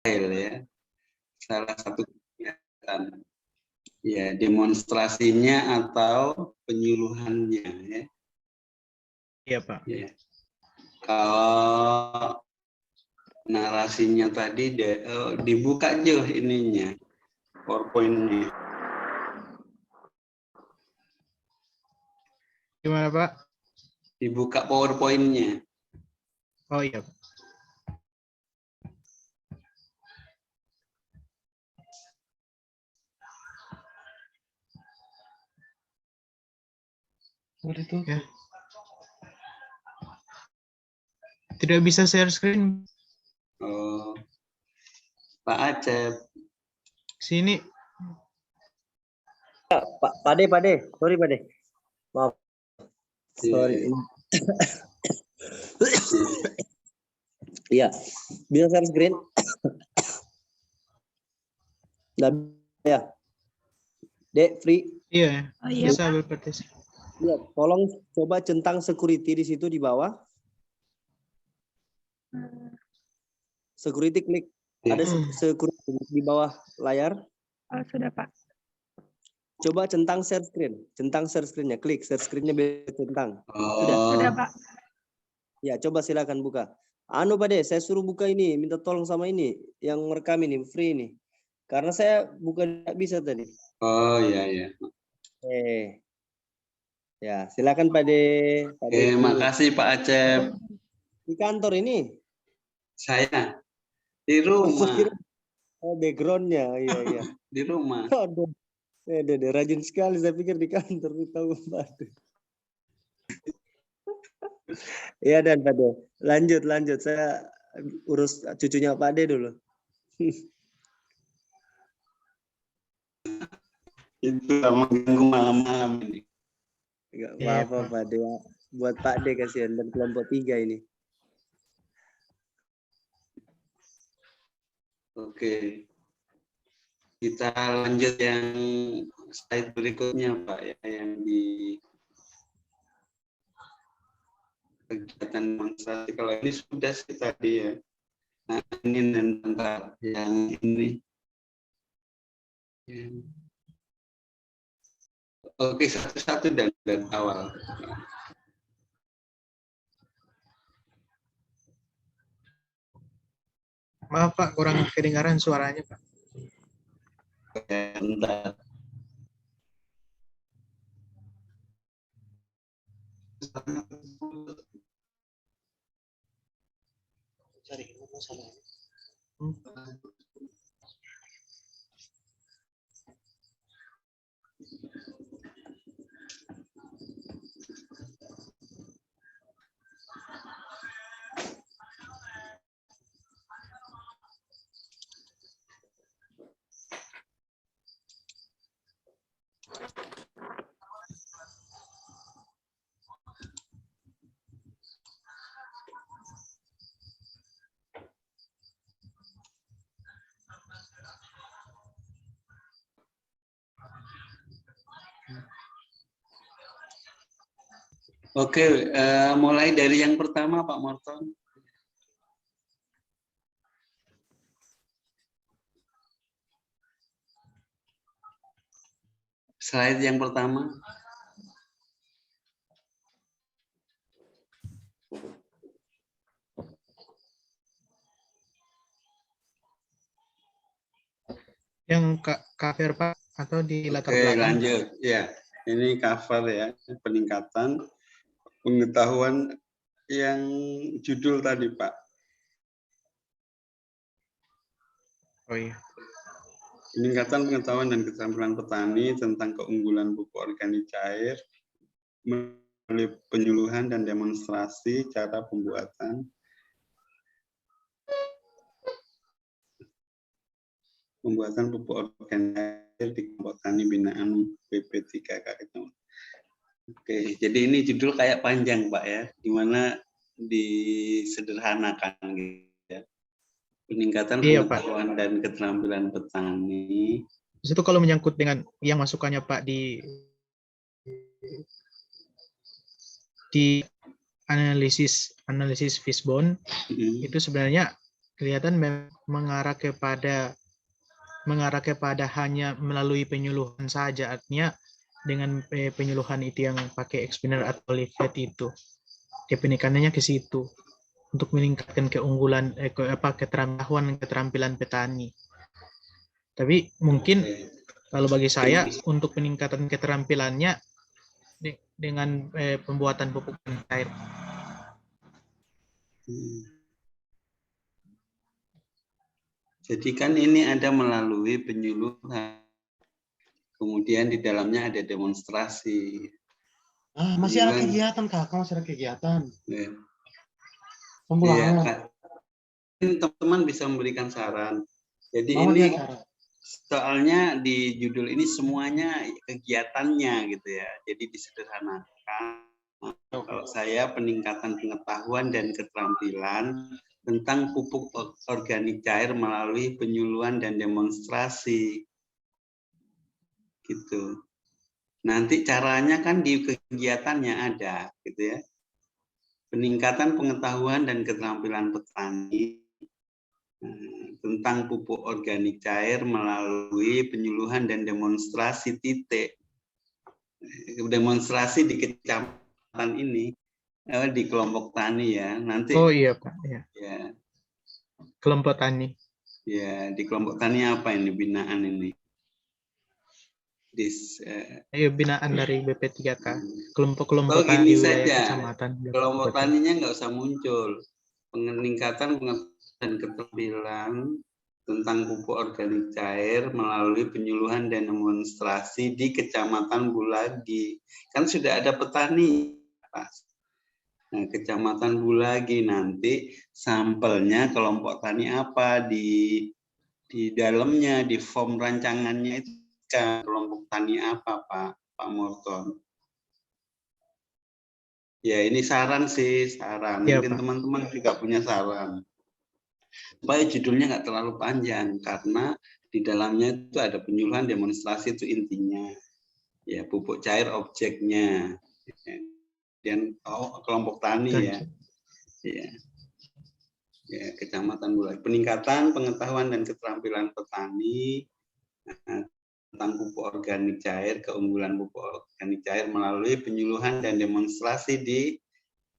ya, salah satu kegiatan. Ya, demonstrasinya atau penyuluhannya ya. Iya, Pak. Ya. Kalau narasinya tadi dibuka aja ininya, PowerPoint-nya. Gimana, Pak? Dibuka PowerPoint-nya. Oh iya, Pak. Ya. Tidak bisa share screen. Oh, Pak Acep. Sini. Pade, sorry Pade, maaf, sorry. Iya, bisa share screen. Nggak ya, Dek, free. Iya, Oh, iya, bisa berpartisipasi. Iya, tolong coba centang security di situ di bawah. Security klik. Ada security di bawah layar. Oh, sudah Pak. Coba centang share screen. Centang share screen-nya. Klik share screen-nya centang. Sudah Pak. Ya, coba silakan buka. Anu Pak De, saya suruh buka ini. Minta tolong sama ini. Yang merekam ini, free ini. Karena saya buka tidak bisa tadi. Oh iya ya. Ya, silakan Pak De. Makasih Pak Acep. Di kantor ini. Saya di rumah. Oh, background-nya, iya. Di rumah. Aduh, rajin sekali. Saya pikir di kantor, tahu Pak. Iya dan Pak De. Lanjut. Saya urus cucunya Pak De dulu. Itu mengganggu malam-malam ini. Enggak apa-apa Pak De. Buat Pak De kasihan dan kelompok 3 ini. Oke. Kita lanjut yang slide berikutnya Pak ya, yang di kegiatan demonstrasi. Kalau ini sudah sih tadi ya. Nah ini tentang yang ini. Oke, satu-satu dan awal. Maaf Pak, kurang kedengaran suaranya Pak. Bentar. Cari masalahnya. Oke, mulai dari yang pertama Pak Morton. Slide yang pertama. Yang cover Pak atau di latar Oke, belakang? lanjut. Ya, ini cover ya, peningkatan pengetahuan yang judul tadi Pak. Oh iya. Peningkatan pengetahuan dan keterampilan petani tentang keunggulan pupuk organik cair melalui penyuluhan dan demonstrasi cara pembuatan pupuk organik cair di kelompok tani binaan BP3K. Oke, jadi ini judul kayak panjang Pak ya, gimana disederhanakan gitu ya. Peningkatan pengetahuan dan keterampilan petani. Itu kalau menyangkut dengan yang masukannya Pak di analisis Fishbone, itu sebenarnya kelihatan mengarah kepada hanya melalui penyuluhan saja, artinya dengan penyuluhan itu yang pakai explainer atau leaflet itu, dia penekanannya ke situ untuk meningkatkan keunggulan keterampilan petani. Tapi mungkin kalau bagi saya untuk peningkatan keterampilannya dengan pembuatan pupuk cair. Jadi kan ini ada melalui penyuluhan, kemudian di dalamnya ada demonstrasi. Masih ada kegiatan, Kak. Masih ada kegiatan. Ya. Pembulangan. Ya, teman-teman bisa memberikan saran. Jadi ini soalnya di judul ini semuanya kegiatannya gitu ya. Jadi disederhanakan. Kalau saya peningkatan pengetahuan dan keterampilan tentang pupuk organik cair melalui penyuluhan dan demonstrasi. Gitu. Nanti caranya kan di kegiatannya ada, gitu ya. Peningkatan pengetahuan dan keterampilan petani tentang pupuk organik cair melalui penyuluhan dan demonstrasi titik. Demonstrasi di kecamatan ini, di kelompok tani ya. Nanti. Oh iya Pak, ya. Ya. Kelompok tani. Ya, di kelompok tani apa ini binaan ini? Binaan dari BP3K, kelompok-kelompok tani wilayah kecamatan. Kelompok taninya nggak usah muncul. Peningkatan pengetahuan dan keterampilan tentang pupuk organik cair melalui penyuluhan dan demonstrasi di Kecamatan Bulagi. Kan sudah ada petani. Nah, Kecamatan Bulagi nanti sampelnya kelompok tani apa di dalamnya, di form rancangannya itu kelompok tani apa Pak Morton? Ya ini saran sih, saran. Ya, mungkin teman-teman juga punya saran. Supaya judulnya nggak terlalu panjang karena di dalamnya itu ada penyuluhan demonstrasi itu intinya. Ya pupuk cair objeknya. Dan kelompok tani ya. Ya Kecamatan Bulagi. Peningkatan pengetahuan dan keterampilan petani tentang pupuk organik cair, keunggulan pupuk organik cair melalui penyuluhan dan demonstrasi di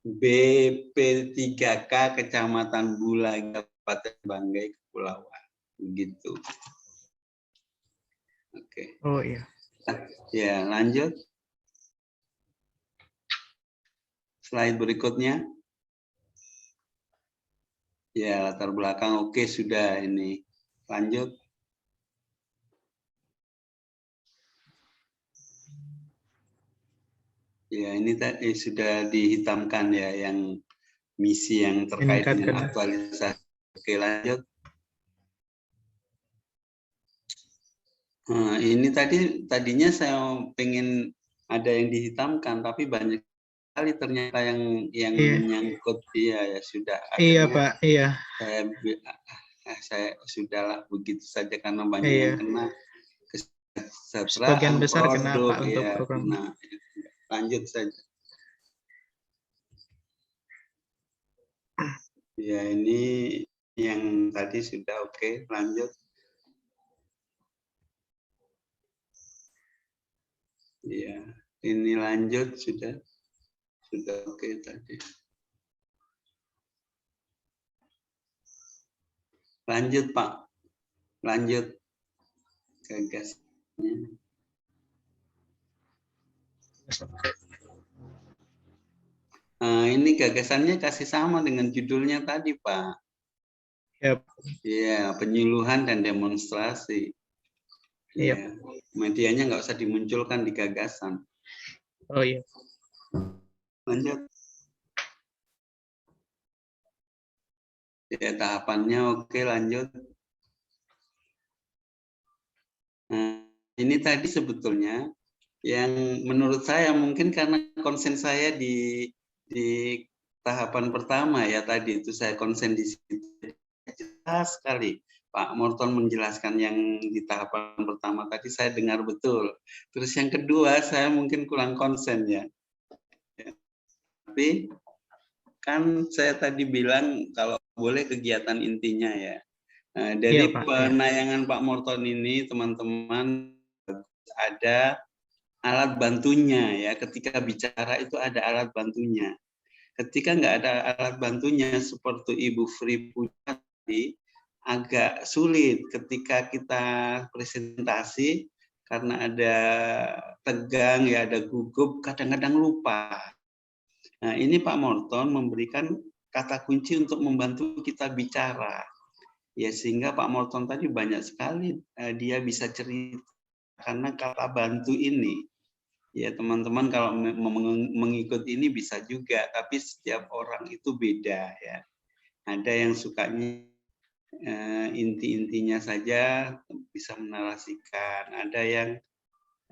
BP3K Kecamatan Bulagi, Kabupaten Banggai, Kepulauan. Begitu. Oke. Oh iya. Ya, lanjut. Slide berikutnya. Ya, latar belakang oke sudah ini. Lanjut. Ya, ini tadi sudah dihitamkan ya yang misi yang terkait dengan aktualisasi. Oke, lanjut. Nah, ini tadinya saya pengen ada yang dihitamkan, tapi banyak sekali ternyata yang menyangkut ya sudah. Iya Pak, iya. Saya sudahlah begitu saja karena banyak yang kena. Sebagian besar kena Pak untuk program. Nah, lanjut saja. Ya ini yang tadi sudah oke, lanjut. Ya ini lanjut sudah oke tadi. Lanjut Pak, lanjut gagasnya. Nah, ini gagasannya kasih sama dengan judulnya tadi, Pak. Yep. Ya, penyuluhan dan demonstrasi. Yep. Ya, medianya nggak usah dimunculkan di gagasan. Oh iya. Lanjut. Ya, tahapannya oke, lanjut. Nah, ini tadi sebetulnya yang menurut saya mungkin karena konsen saya di tahapan pertama ya tadi itu saya konsen di situ jelas sekali Pak Morton menjelaskan yang di tahapan pertama tadi saya dengar betul. Terus yang kedua saya mungkin kurang konsen ya. Tapi kan saya tadi bilang kalau boleh kegiatan intinya ya. Nah, dari Iya, Pak. penayangan Pak Morton ini, teman-teman, ada alat bantunya ya. Ketika bicara itu ada alat bantunya. Ketika nggak ada alat bantunya seperti Ibu Fri punya tadi, agak sulit ketika kita presentasi karena ada tegang ya, ada gugup, kadang-kadang lupa. Nah, ini Pak Morton memberikan kata kunci untuk membantu kita bicara. Ya, sehingga Pak Morton tadi banyak sekali dia bisa cerita karena kata bantu ini. Ya, teman-teman kalau mengikut ini bisa juga, tapi setiap orang itu beda ya. Ada yang sukanya inti-intinya saja bisa menarasikan, ada yang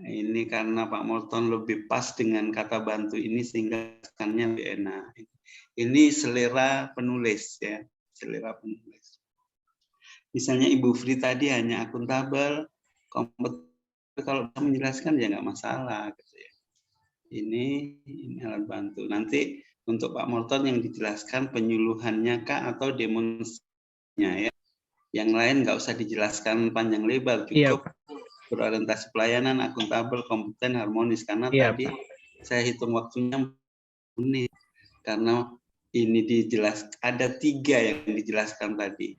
ini karena Pak Morton lebih pas dengan kata bantu ini sehingga kesannya lebih enak. Ini selera penulis ya, selera penulis. Misalnya Ibu Fri tadi hanya akuntabel, kompeten, kalau bisa menjelaskan ya nggak masalah. Gitu ya. Ini alat bantu. Nanti untuk Pak Morton yang dijelaskan penyuluhannya kah atau demonstrasinya ya. Yang lain nggak usah dijelaskan panjang lebar, cukup berorientasi pelayanan, akuntabel, kompeten, harmonis. Karena tadi saya hitung waktunya menit. Karena ini ada 3 yang dijelaskan tadi.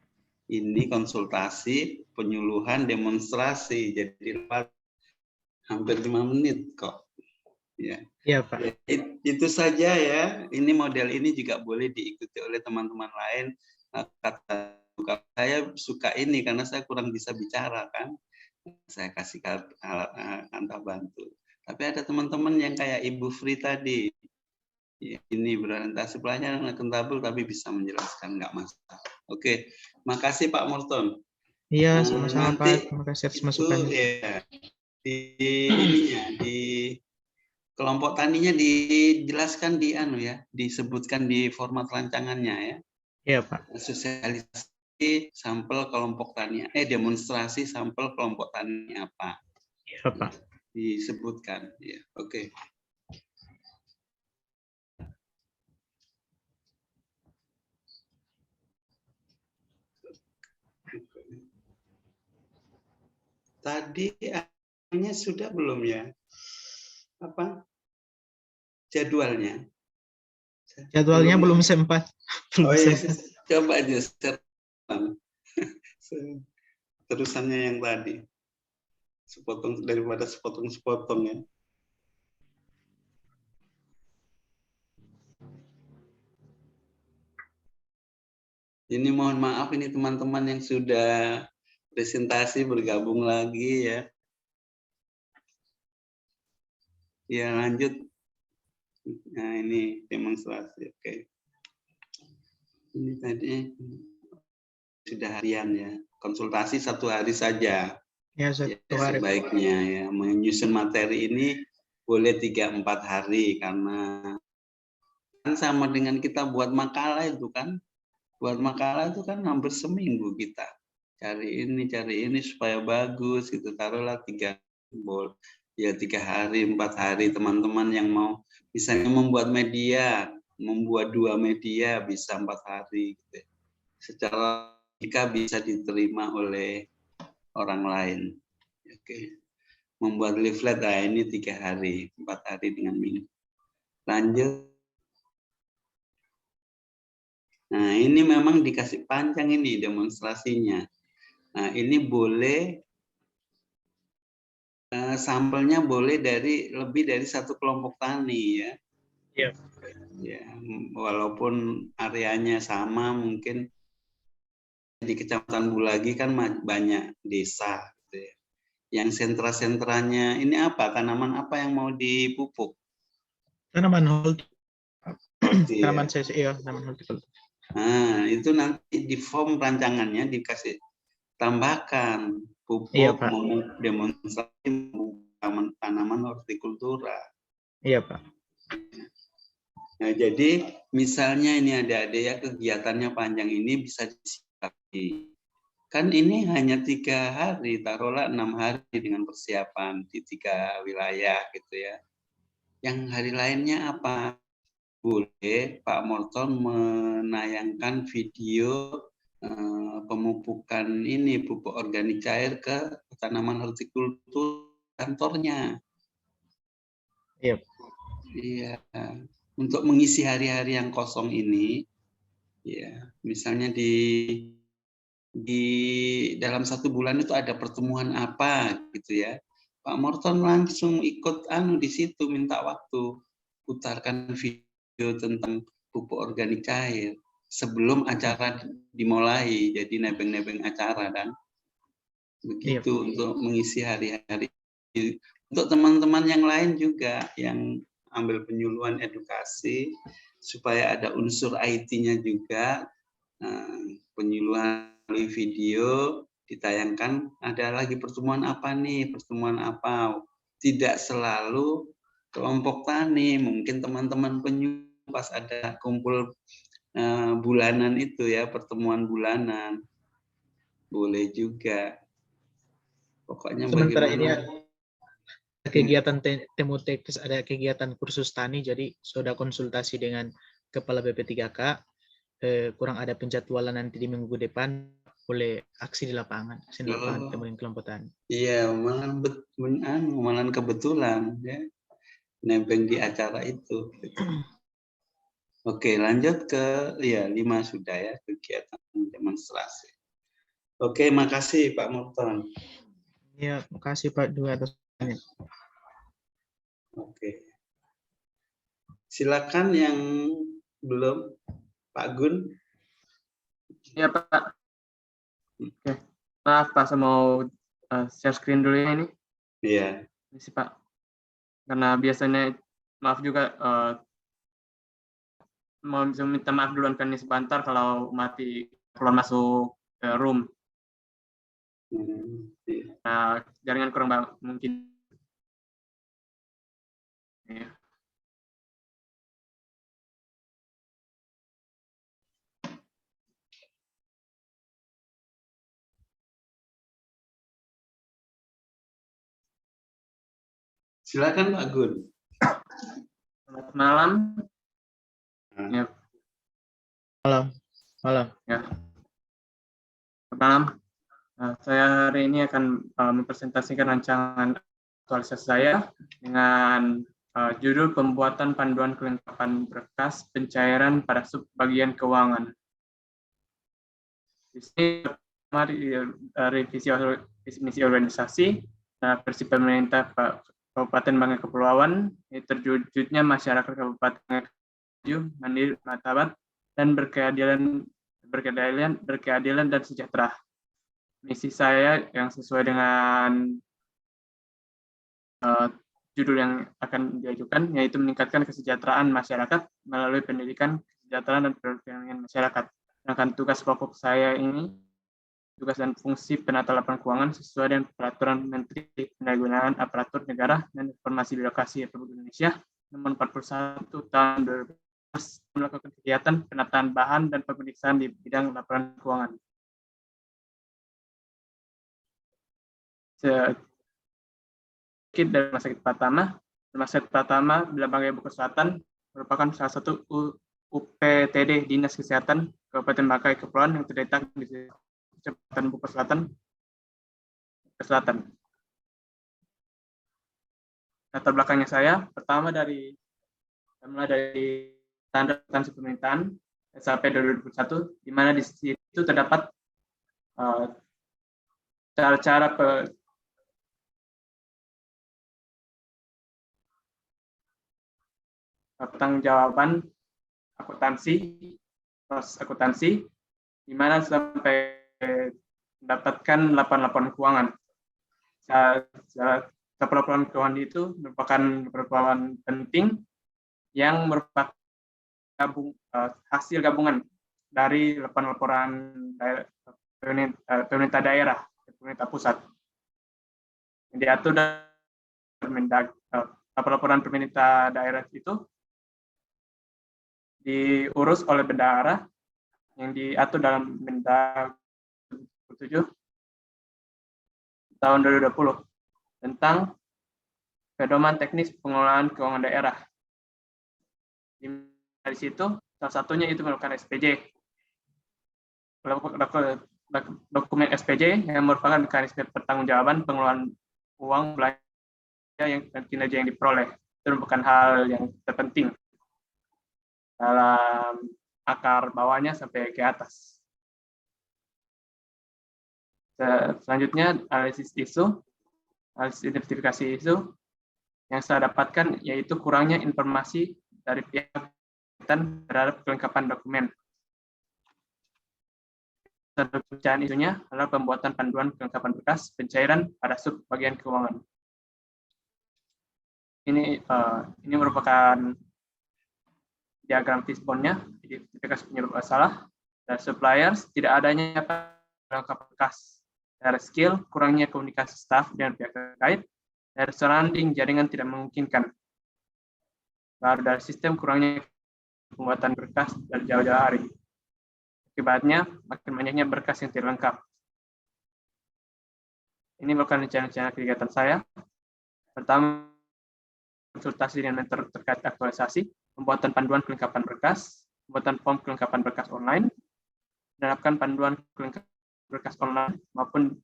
Ini konsultasi, penyuluhan, demonstrasi. Jadi hampir 5 menit kok. Ya. Iya, Pak. Ya, itu saja ya. Ini model ini juga boleh diikuti oleh teman-teman lain. Kata saya suka ini karena saya kurang bisa bicara kan. Saya kasih alat kata bantu. Tapi ada teman-teman yang kayak Ibu Fri tadi. Ini berorientasi pelayanan akuntabel tapi bisa menjelaskan, nggak masalah. Oke, makasih Pak Morton. Iya, sama-sama Pak. Terima kasih atas masukannya. Ya, di kelompok taninya dijelaskan disebutkan di format rancangannya ya. Iya, Pak. Sosialisasi sampel kelompok tani, demonstrasi sampel kelompok tani apa? Iya, Pak. Disebutkan ya. Oke. Tadi akhirnya sudah belum ya? Apa? Jadwalnya? Jadwalnya belum sempat. Oh iya, coba aja terusannya yang tadi. Sepotong daripada sepotong-sepotong ya. Ini mohon maaf ini teman-teman yang sudah presentasi bergabung lagi ya. Ya lanjut. Nah ini demonstrasi, oke. Ini tadi sudah harian ya. Konsultasi 1 hari saja. Ya, 1 hari. Sebaiknya ya. Menyusun materi ini boleh 3-4 hari karena kan sama dengan kita buat makalah itu kan. Buat makalah itu kan hampir seminggu kita. Cari ini supaya bagus gitu. Taruhlah 3 hari, 4 hari teman-teman yang mau misalnya membuat media, membuat 2 media bisa 4 hari gitu. Secara logika bisa diterima oleh orang lain. Oke. Membuat leaflet ini 3 hari, 4 hari dengan minggu. Lanjut. Nah, ini memang dikasih panjang ini demonstrasinya. Nah, ini boleh sampelnya boleh lebih dari 1 kelompok tani ya. Iya. Ya, walaupun areanya sama mungkin di Kecamatan Bulagi kan banyak desa gitu ya. Yang sentra-sentranya ini apa? Tanaman apa yang mau dipupuk? Tanaman hortikultura. Tanaman hortikultura. Nah, itu nanti di form rancangannya dikasih tambahkan pupuk, iya, Pak. demonstrasi tanaman hortikultura. Iya, Pak. Nah, jadi misalnya ini ada ya kegiatannya panjang ini bisa disikapi. Kan ini hanya 3 hari, taruhlah 6 hari dengan persiapan di 3 wilayah gitu ya. Yang hari lainnya apa? boleh Pak Morton menayangkan video pemupukan ini pupuk organik cair ke tanaman hortikultur kantornya. Iya. Iya, untuk mengisi hari-hari yang kosong ini, ya misalnya di dalam 1 bulan itu ada pertemuan apa gitu ya, Pak Morton langsung ikut di situ, minta waktu, putarkan video tentang pupuk organik cair sebelum acara dimulai, jadi nebeng-nebeng acara kan, begitu untuk mengisi hari-hari. Untuk teman-teman yang lain juga yang ambil penyuluhan edukasi supaya ada unsur IT-nya juga, penyuluhan melalui video ditayangkan, ada lagi pertemuan apa nih, pertemuan apa, tidak selalu kelompok tani, mungkin teman-teman penyuluh pas ada kumpul bulanan itu ya, pertemuan bulanan boleh juga. Pokoknya Sementara ini bagaimana kegiatan temu teknis, ada kegiatan kursus tani, jadi sudah konsultasi dengan Kepala BP3K, kurang ada penjadwalan nanti di minggu depan, boleh aksi di lapangan temuin kelompok tani. Iya, malah kebetulan ya, nebeng di acara itu. Oke, lanjut ke 5 sudah ya, kegiatan demonstrasi. Oke, makasih Pak Morton. Ya, makasih Pak Dwi atas. Oke. Silakan yang belum, Pak Gun. Iya Pak. Oke. Maaf Pak, saya mau share screen dulu ya ini. Iya. Ini sih Pak. Karena biasanya, maaf juga, mau minta maaf duluan kan ini sebentar kalau mati keluar masuk room. Nah, jaringan kurang mungkin. Ya. Silakan Pak Gun. Selamat malam. Ya. Malam. Ya. Selamat malam. Nah, saya hari ini akan mempresentasikan rancangan aktualisasi saya dengan judul pembuatan panduan kelengkapan berkas pencairan pada subbagian keuangan. Di sini revisi misi organisasi versi pemerintah Kabupaten Bangka Kepulauan, terwujudnya masyarakat Kabupaten mandiri, martabat, dan berkeadilan dan sejahtera. Misi saya yang sesuai dengan judul yang akan diajukan, yaitu meningkatkan kesejahteraan masyarakat melalui pendidikan, kesejahteraan, dan perekonomian masyarakat. Sedangkan tugas pokok saya ini, tugas dan fungsi penata laporan keuangan sesuai dengan Peraturan Menteri Pendayagunaan Aparatur Negara dan Informasi Birokrasi Republik Indonesia Nomor 41 Tahun 2015, melakukan kegiatan penataan bahan dan pemeriksaan di bidang laporan keuangan. Sedikit dari Rumah Sakit Pratama. Rumah Sakit Pratama Bangka Bogor Selatan merupakan salah satu UPTD Dinas Kesehatan Kabupaten Bangka Kepulauan yang terletak di Kecamatan Bogor Selatan. Latar belakangnya saya, pertama dari standar akuntansi pemerintahan SAP 2021, di mana di situ terdapat cara-cara pertanggungjawaban proses akuntansi, di mana sampai mendapatkan laporan keuangan. Laporan keuangan itu merupakan laporan penting yang merupakan hasil gabungan dari laporan pemerintah daerah, pemerintah pusat. Yang diatur dalam laporan pemerintah daerah itu diurus oleh bendahara yang diatur dalam Mendag 7 tahun 2020 tentang pedoman teknis pengelolaan keuangan daerah, di dari situ salah satunya itu melakukan SPJ. Dokumen SPJ yang merupakan mekanisme pertanggungjawaban pengelolaan uang belanja dan kinerja yang diperoleh. Itu merupakan hal yang terpenting dalam akar bawahnya sampai ke atas. Selanjutnya, analisis isu, analisis identifikasi isu yang saya dapatkan yaitu kurangnya informasi dari pihak terhadap kelengkapan dokumen. Pencahayaan isunya adalah pembuatan panduan kelengkapan berkas pencairan pada sub bagian keuangan. Ini merupakan diagram fishbone-nya, identifikasi penyebab masalah, dari suppliers, tidak adanya kelengkapan berkas, dari skill, kurangnya komunikasi staff dengan pihak terkait, dari surrounding, jaringan tidak memungkinkan, baru dari sistem, kurangnya pembuatan berkas dari jauh-jauh hari. Akibatnya, makin banyaknya berkas yang tidak lengkap. Ini merupakan rencana-rencana kegiatan saya. Pertama, konsultasi dengan mentor terkait aktualisasi, pembuatan panduan kelengkapan berkas, pembuatan form kelengkapan berkas online, menerapkan panduan kelengkapan berkas online maupun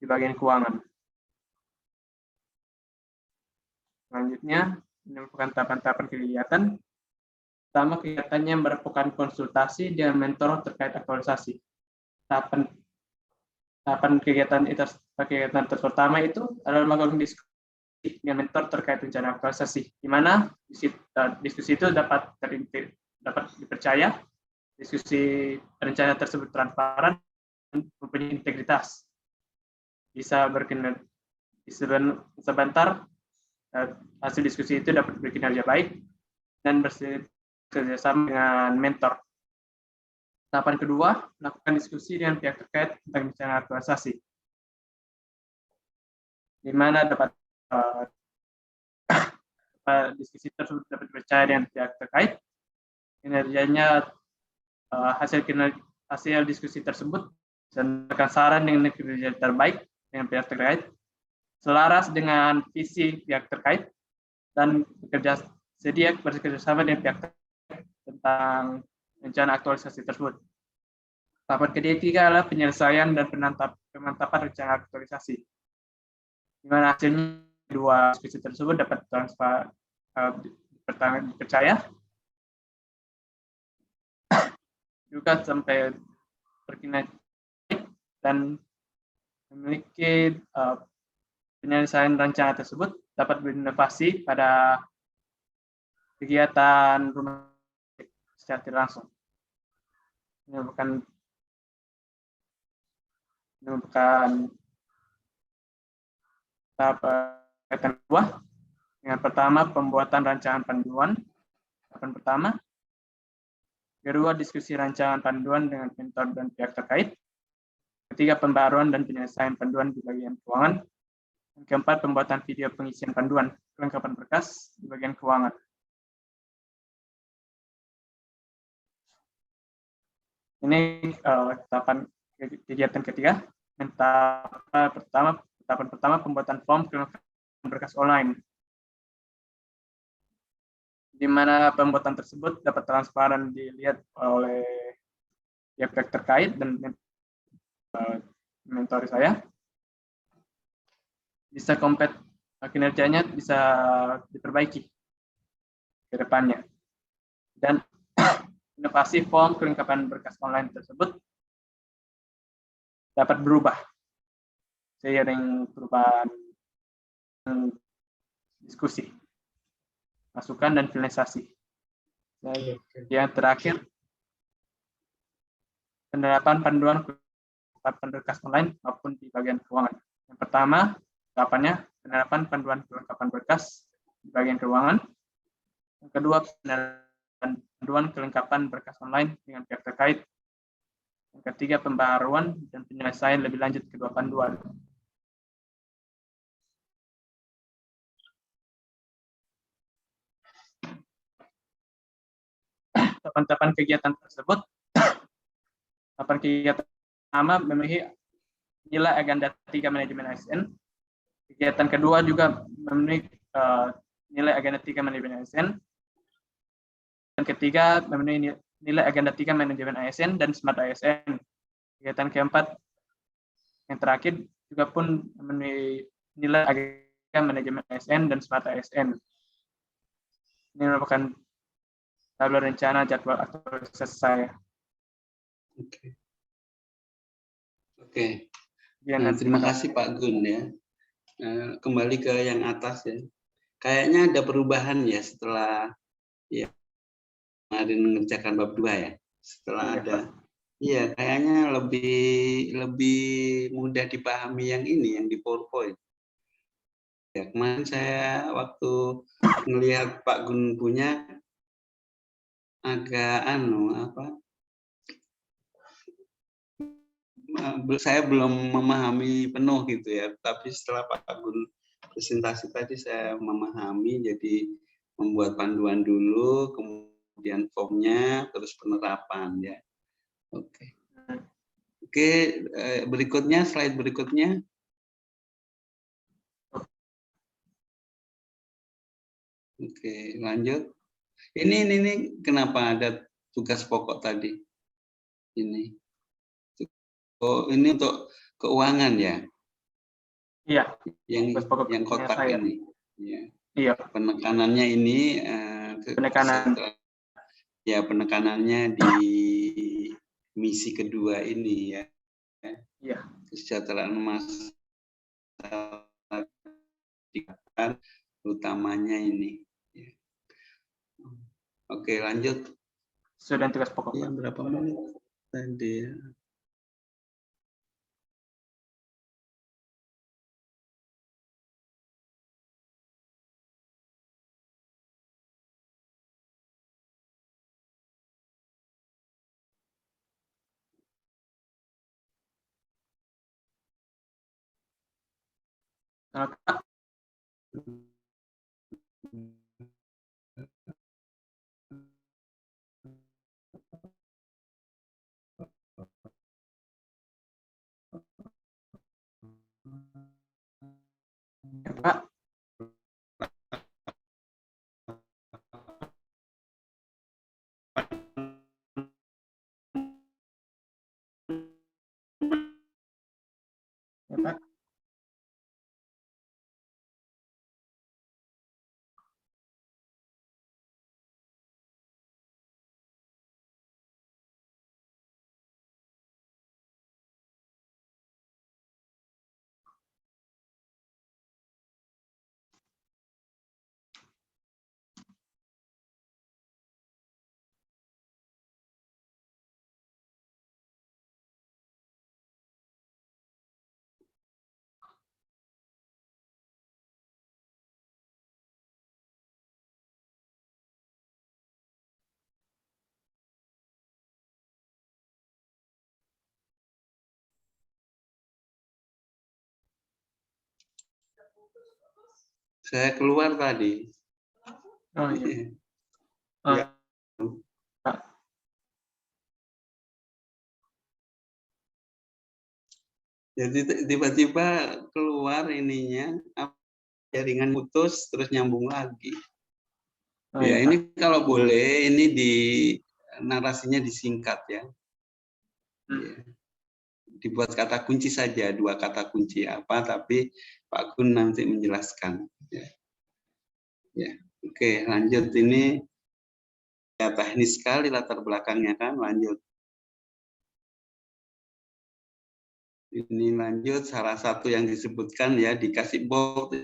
di bagian keuangan. Selanjutnya, ini merupakan tahapan-tahapan kegiatan. Pertama, kegiatannya merupakan konsultasi dengan mentor terkait aktualisasi. Tahapan kegiatan pertama itu adalah melakukan diskusi dengan mentor terkait rencana aktualisasi, di mana diskusi itu dapat dipercaya, diskusi rencana tersebut transparan dan mempunyai integritas. Bisa berkinerja sebentar, hasil diskusi itu dapat berkinerja baik dan kerjasama dengan mentor. Tahapan kedua, melakukan diskusi dengan pihak terkait tentang rencana aktualisasi, di mana dapat diskusi tersebut dapat dipercaya dengan pihak terkait, kinerjanya hasil diskusi tersebut dan saran dengan kinerja terbaik dengan pihak terkait, selaras dengan visi pihak terkait, dan sedia bekerjasama dengan pihak terkait tentang rencana aktualisasi tersebut. Tahapan ketiga adalah penyelesaian dan pemantapan rencana aktualisasi, di mana hasilnya dua diskusi tersebut dapat dipercaya, juga sampai berkinerja dan memiliki penyelesaian rencana tersebut dapat berinovasi pada kegiatan rumah secara tidak langsung. Ini merupakan tahap kedua. Yang pertama, pembuatan rancangan panduan. Tahapan pertama. Kedua, diskusi rancangan panduan dengan mentor dan pihak terkait. Ketiga, pembaruan dan penyelesaian panduan di bagian keuangan. Yang keempat, pembuatan video pengisian panduan kelengkapan berkas di bagian keuangan. Ini tahapan kegiatan ketiga. Tahapan pertama, pembuatan form kelengkapan berkas online, di mana pembuatan tersebut dapat transparan dilihat oleh pihak terkait dan mentor saya. Bisa kinerjanya bisa diperbaiki ke depannya. Dan inovasi form kelengkapan berkas online tersebut dapat berubah seiring perubahan diskusi, masukan, dan finalisasi. Yang terakhir, penerapan panduan kelengkapan berkas online maupun di bagian keuangan. Yang pertama, tahapannya penerapan panduan kelengkapan berkas di bagian keuangan. Yang kedua, penerapan panduan kelengkapan berkas online dengan pihak terkait. Yang ketiga, pembaruan dan penyelesaian lebih lanjut kedua panduan. Tahapan kegiatan tersebut, tahapan kegiatan pertama memenuhi nilai agenda 3 manajemen ASN. Kegiatan kedua juga memenuhi nilai agenda 3 manajemen ASN. ketiga memenuhi nilai agenda 3 manajemen ASN dan smart ASN. Kegiatan keempat yang terakhir juga pun memenuhi nilai agenda manajemen ASN dan smart ASN. Ini merupakan tabel rencana jadwal aktualisasi saya. Oke. Nah, terima kasih Pak Gun ya. Kembali ke yang atas ya. Kayaknya ada perubahan ya setelah ya kemarin mengerjakan bab 2 ya. Setelah ada iya kayaknya lebih mudah dipahami yang ini yang di PowerPoint. Ya, kemarin saya waktu melihat Pak Gun punya agak saya belum memahami penuh gitu ya, tapi setelah Pak Gun presentasi tadi saya memahami, jadi membuat panduan dulu, kemudian formnya, terus penerapan ya. Oke, berikutnya slide berikutnya. Oke, lanjut. Ini kenapa ada tugas pokok tadi? Ini. Oh, ini untuk keuangan ya? Iya. Yang kotak ini. Ya. Iya. Penekanannya ini penekanannya di misi kedua ini ya. Iya. Kesejahteraan masyarakat utamanya ini. Ya. Oke, lanjut. Sudah tugas pokok. Ya, berapa menit tadi ya? Pak. Ya, Pak. Saya keluar tadi. Oh iya. Ya. Jadi tiba-tiba keluar ininya, jaringan putus terus nyambung lagi. Oh, ya iya. ini kalau boleh ini di narasinya disingkat ya. Ya. Dibuat kata kunci saja, 2 kata kunci apa, tapi Pak Gun nanti menjelaskan. Ya. Ya. Oke, lanjut ini ya teknis sekali latar belakangnya kan, lanjut. Ini lanjut salah satu yang disebutkan ya dikasih bold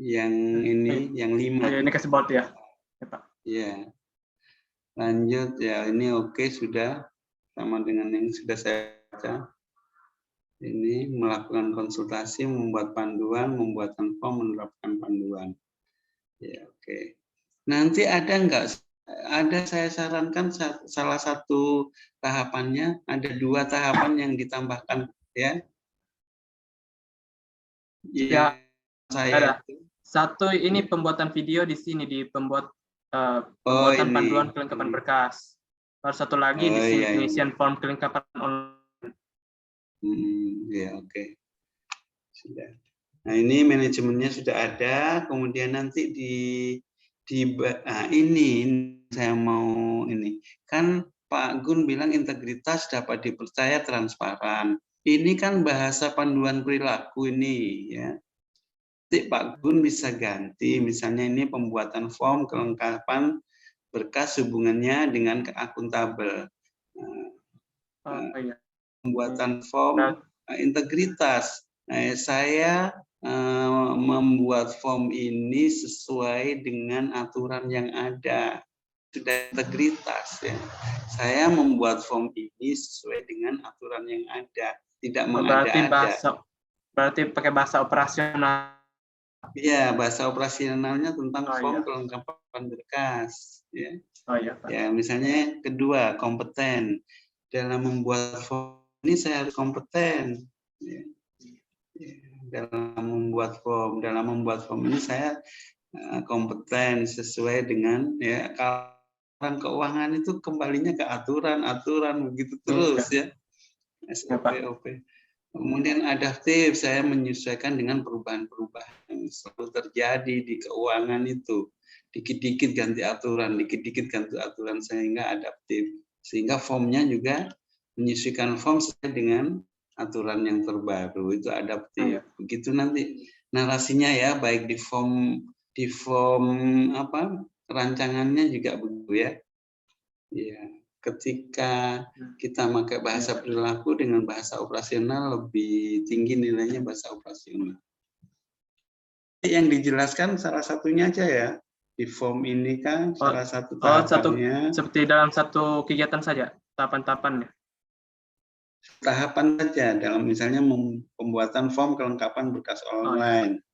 yang ini yang 5. Oh, ya, ini kasih bold ya. Ya, Pak. Ya. Lanjut ya ini oke sudah sama dengan yang sudah saya baca. Ini melakukan konsultasi, membuat panduan, membuatkan form, menerapkan panduan. Ya oke. Nanti ada enggak? Ada saya sarankan salah satu tahapannya, ada 2 tahapan yang ditambahkan ya. Ya, saya ada. Satu ini pembuatan video di sini di pembuatan panduan kelengkapan berkas. Baru satu lagi di sini pengisian form kelengkapan online. Ya oke. Sudah. Nah ini manajemennya sudah ada, kemudian nanti ini saya mau ini. Kan Pak Gun bilang integritas dapat dipercaya transparan. Ini kan bahasa panduan perilaku ini ya. Jadi Pak Gun bisa ganti, misalnya ini pembuatan form kelengkapan berkas hubungannya dengan akuntabel. Iya. Pembuatan form integritas. Saya membuat form ini sesuai dengan aturan yang ada. Sudah integritas ya. Saya membuat form ini sesuai dengan aturan yang ada, tidak mengada-ada. Berarti pakai bahasa operasional. Iya, bahasa operasionalnya tentang form Iya. kelengkapan berkas. Ya. Iya, Pak. Ya, misalnya kedua, kompeten. Dalam membuat form ini saya harus kompeten. Ya. Dalam membuat form ini saya kompeten sesuai dengan ya. Kalau keuangan itu kembalinya ke aturan begitu terus ya. SOP. Kemudian adaptif, saya menyesuaikan dengan perubahan-perubahan yang selalu terjadi di keuangan itu. Dikit-dikit ganti aturan sehingga adaptif. Sehingga formnya juga menyesuaikan form sesuai dengan aturan yang terbaru, itu adaptif. Begitu nanti narasinya ya, baik di form rancangannya juga begitu ya. Ya. Ketika kita pakai bahasa perilaku dengan bahasa operasional lebih tinggi nilainya bahasa operasional. Yang dijelaskan salah satunya aja ya. Di form ini kan salah satu tahapannya. Seperti dalam satu kegiatan saja, tahapan-tahapannya. Tahapan saja dalam misalnya pembuatan form kelengkapan berkas online.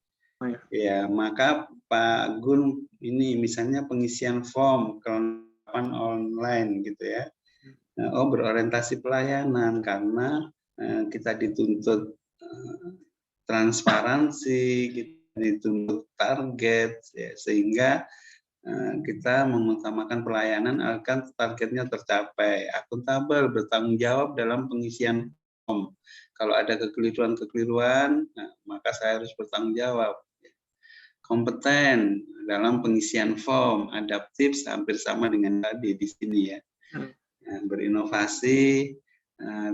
Ya, maka Pak Gun ini misalnya pengisian form kelengkapan online gitu ya. Berorientasi pelayanan karena kita dituntut transparansi, kita dituntut target ya, sehingga kita mengutamakan pelayanan agar targetnya tercapai. Akuntabel, bertanggung jawab dalam pengisian form. Kalau ada kekeliruan, maka saya harus bertanggung jawab. Kompeten dalam pengisian form, adaptif hampir sama dengan tadi di sini ya. Berinovasi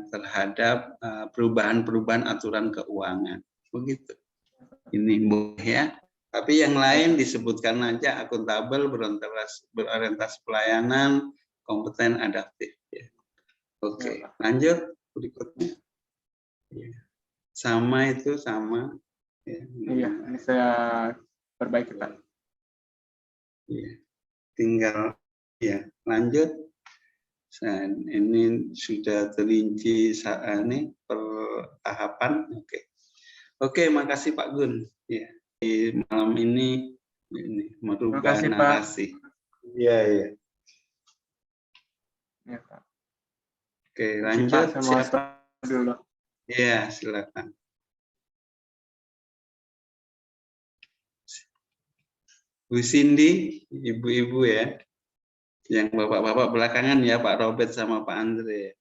terhadap perubahan-perubahan aturan keuangan. Begitu. Ini boleh ya. Tapi yang lain disebutkan aja akuntabel, berorientasi pelayanan, kompeten, adaptif. Ya. Oke, lanjut berikutnya. Ya. Sama. Ya. Iya, ini saya perbaiki Pak. Ya. Tinggal ya lanjut. Ini sudah terinci ini per tahapan. Oke, makasih Pak Gun. Ya. Di malam ini merubah narasi. Iya. Ya, Pak. Oke, lanjut. Pak, saya mau dulu. Iya, silakan. Bu Cindy, ibu-ibu ya. Yang bapak-bapak belakangan ya, Pak Robert sama Pak Andre.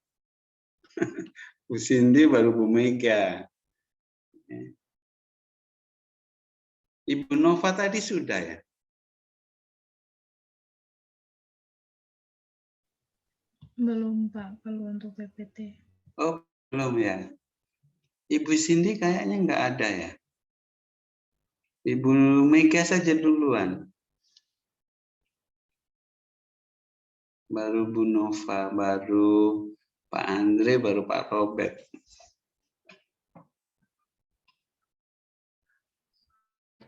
Bu Cindy baru Bu Mega. Ibu Nova tadi sudah ya? Belum Pak, kalau untuk PPT. Oh, belum ya. Ibu Cindy kayaknya nggak ada ya. Ibu Mega saja duluan. Baru Bu Nova, baru Pak Andre, baru Pak Robert.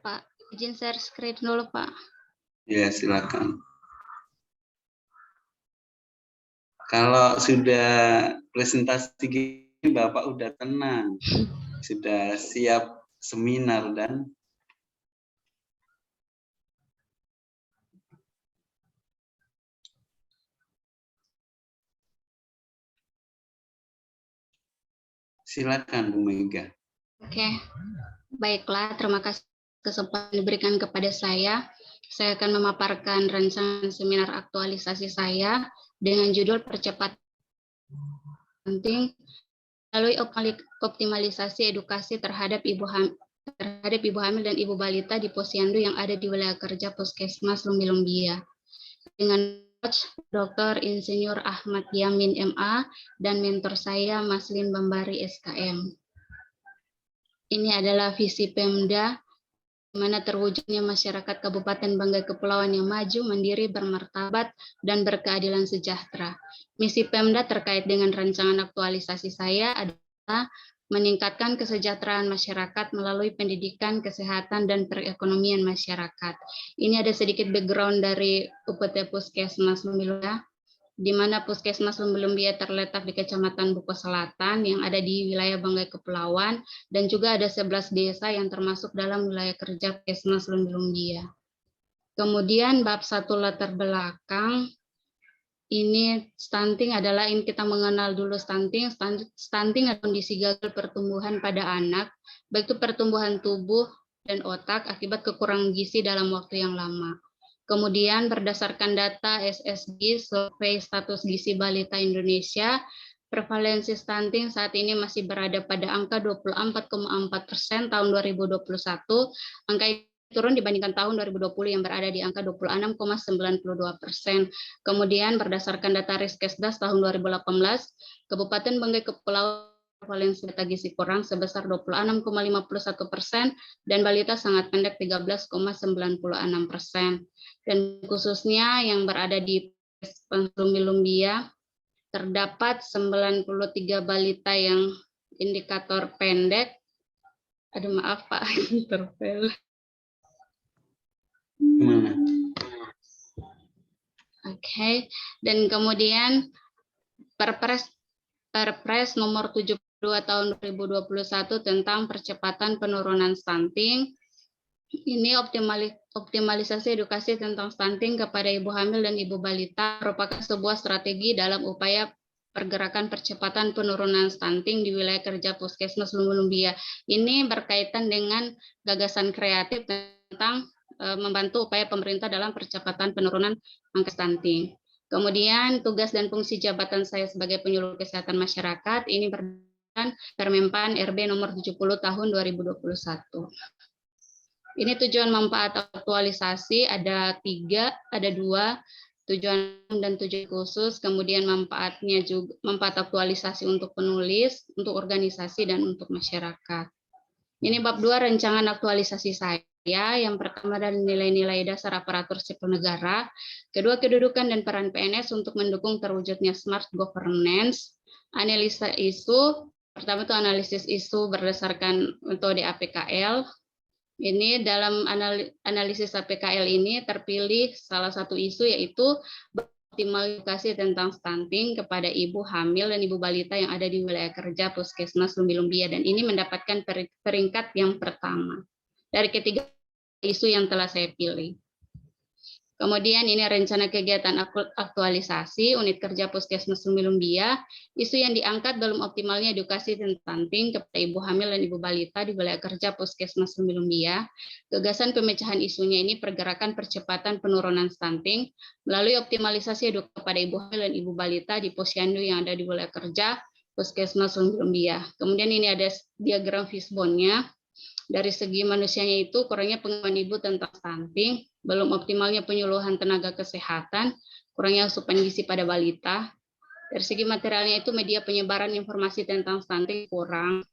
Pak, izin share screen dulu Pak. Ya, silakan. Kalau sudah presentasi gini, Bapak udah tenang. Sudah siap seminar dan silakan Bu Mega. Oke, baiklah. Terima kasih kesempatan diberikan kepada saya. Saya akan memaparkan rancangan seminar aktualisasi saya dengan judul percepatan penting melalui optimalisasi edukasi terhadap ibu hamil dan ibu balita di posyandu yang ada di wilayah kerja Puskesmas Lumbi-Lumbia. Dengan Coach Dr. Insinyur Ahmad Yamin MA, dan mentor saya Maslin Bambari SKM. Ini adalah visi Pemda, di mana terwujudnya masyarakat Kabupaten Banggai Kepulauan yang maju, mandiri, bermartabat, dan berkeadilan sejahtera. Misi Pemda terkait dengan rancangan aktualisasi saya adalah meningkatkan kesejahteraan masyarakat melalui pendidikan, kesehatan, dan perekonomian masyarakat. Ini ada sedikit background dari UPT Puskesmas Lumbilumbia, di mana Puskesmas Lumbilumbia terletak di Kecamatan Buko Selatan yang ada di wilayah Banggai Kepulauan, dan juga ada 11 desa yang termasuk dalam wilayah kerja Puskesmas Lumbilumbia. Kemudian bab 1 latar belakang. Ini stunting adalah, ini kita mengenal dulu stunting. Stunting adalah kondisi gagal pertumbuhan pada anak, baik itu pertumbuhan tubuh dan otak akibat kekurangan gizi dalam waktu yang lama. Kemudian berdasarkan data SSG, Survei Status Gizi Balita Indonesia, prevalensi stunting saat ini masih berada pada angka 24,4% tahun 2021, angka turun dibandingkan tahun 2020 yang berada di angka 26,92%. Kemudian berdasarkan data Riskesdas tahun 2018, Kabupaten Banggai Kepulauan prevalensi data gizi kurang sebesar 26,51% dan balita sangat pendek 13,96%. Dan khususnya yang berada di Lumbilumbia terdapat 93 balita yang indikator pendek. Aduh maaf Pak, terpel. Gimana? Oke, dan kemudian Perpres nomor 72 tahun 2021 tentang percepatan penurunan stunting. Ini optimalisasi edukasi tentang stunting kepada ibu hamil dan ibu balita merupakan sebuah strategi dalam upaya pergerakan percepatan penurunan stunting di wilayah kerja Puskesmas Lumbilumbia. Ini berkaitan dengan gagasan kreatif tentang membantu upaya pemerintah dalam percepatan penurunan angka stunting. Kemudian tugas dan fungsi jabatan saya sebagai penyuluh kesehatan masyarakat ini berdasarkan Permenpan RB nomor 70 tahun 2021. Ini tujuan manfaat aktualisasi ada 3, ada 2, tujuan dan tujuan khusus, kemudian manfaatnya juga manfaat aktualisasi untuk penulis, untuk organisasi, dan untuk masyarakat. Ini bab 2 rancangan aktualisasi saya. Yang pertama dari nilai-nilai dasar aparatur sipil negara, kedua kedudukan dan peran PNS untuk mendukung terwujudnya smart governance, analisa isu, pertama itu analisis isu berdasarkan metode APKL. Ini dalam analisis APKL ini terpilih salah satu isu yaitu optimalisasi tentang stunting kepada ibu hamil dan ibu balita yang ada di wilayah kerja Puskesmas Lumbilumbia, dan ini mendapatkan peringkat yang pertama dari ketiga isu yang telah saya pilih. Kemudian ini rencana kegiatan aktualisasi unit kerja Puskesmas Lumbilumbia. Isu yang diangkat belum optimalnya edukasi tentang stunting kepada ibu hamil dan ibu balita di wilayah kerja Puskesmas Lumbilumbia. Gagasan pemecahan isunya ini pergerakan percepatan penurunan stunting melalui optimalisasi edukasi kepada ibu hamil dan ibu balita di posyandu yang ada di wilayah kerja Puskesmas Lumbilumbia. Kemudian ini ada diagram fishbone-nya. Dari segi manusianya itu kurangnya pengetahuan ibu tentang stunting, belum optimalnya penyuluhan tenaga kesehatan, kurangnya asupan gizi pada balita. Dari segi materialnya itu media penyebaran informasi tentang stunting kurang.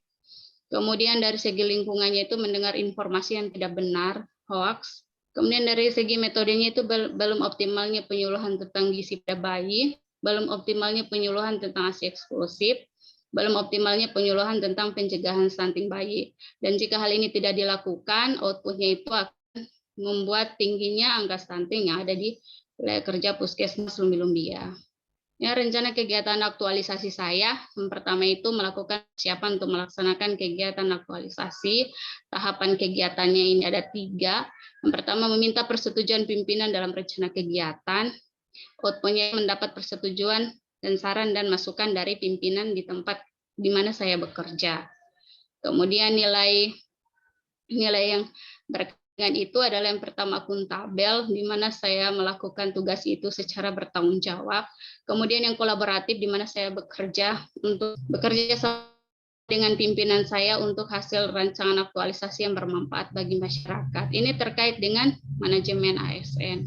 Kemudian dari segi lingkungannya itu mendengar informasi yang tidak benar, hoax. Kemudian dari segi metodenya itu belum optimalnya penyuluhan tentang gizi pada bayi, belum optimalnya penyuluhan tentang ASI eksklusif, belum optimalnya penyuluhan tentang pencegahan stunting bayi. Dan jika hal ini tidak dilakukan, outputnya itu akan membuat tingginya angka stunting yang ada di wilayah kerja Puskesmas Lumbilumbia. Ya, rencana kegiatan aktualisasi saya, yang pertama itu melakukan persiapan untuk melaksanakan kegiatan aktualisasi. Tahapan kegiatannya ini ada 3. Yang pertama meminta persetujuan pimpinan dalam rencana kegiatan. Outputnya mendapat persetujuan dan saran dan masukan dari pimpinan di tempat di mana saya bekerja. Kemudian nilai yang berkaitan itu adalah yang pertama akuntabel, di mana saya melakukan tugas itu secara bertanggung jawab. Kemudian yang kolaboratif, di mana saya bekerja dengan pimpinan saya untuk hasil rancangan aktualisasi yang bermanfaat bagi masyarakat. Ini terkait dengan manajemen ASN.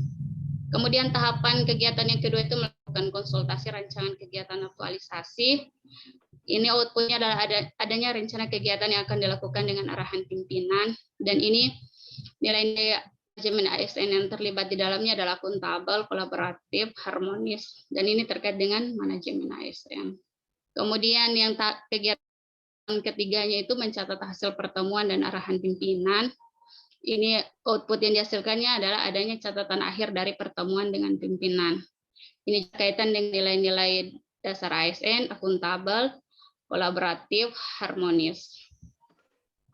Kemudian tahapan kegiatan yang kedua itu melakukan konsultasi rancangan kegiatan aktualisasi. Ini outputnya adalah adanya rencana kegiatan yang akan dilakukan dengan arahan pimpinan, dan ini nilai-nilai manajemen ASN yang terlibat di dalamnya adalah akuntabel, kolaboratif, harmonis, dan ini terkait dengan manajemen ASN. Kemudian yang kegiatan ketiganya itu mencatat hasil pertemuan dan arahan pimpinan. Ini output yang dihasilkannya adalah adanya catatan akhir dari pertemuan dengan pimpinan. Ini kaitan dengan nilai-nilai dasar ASN, akuntabel, kolaboratif, harmonis.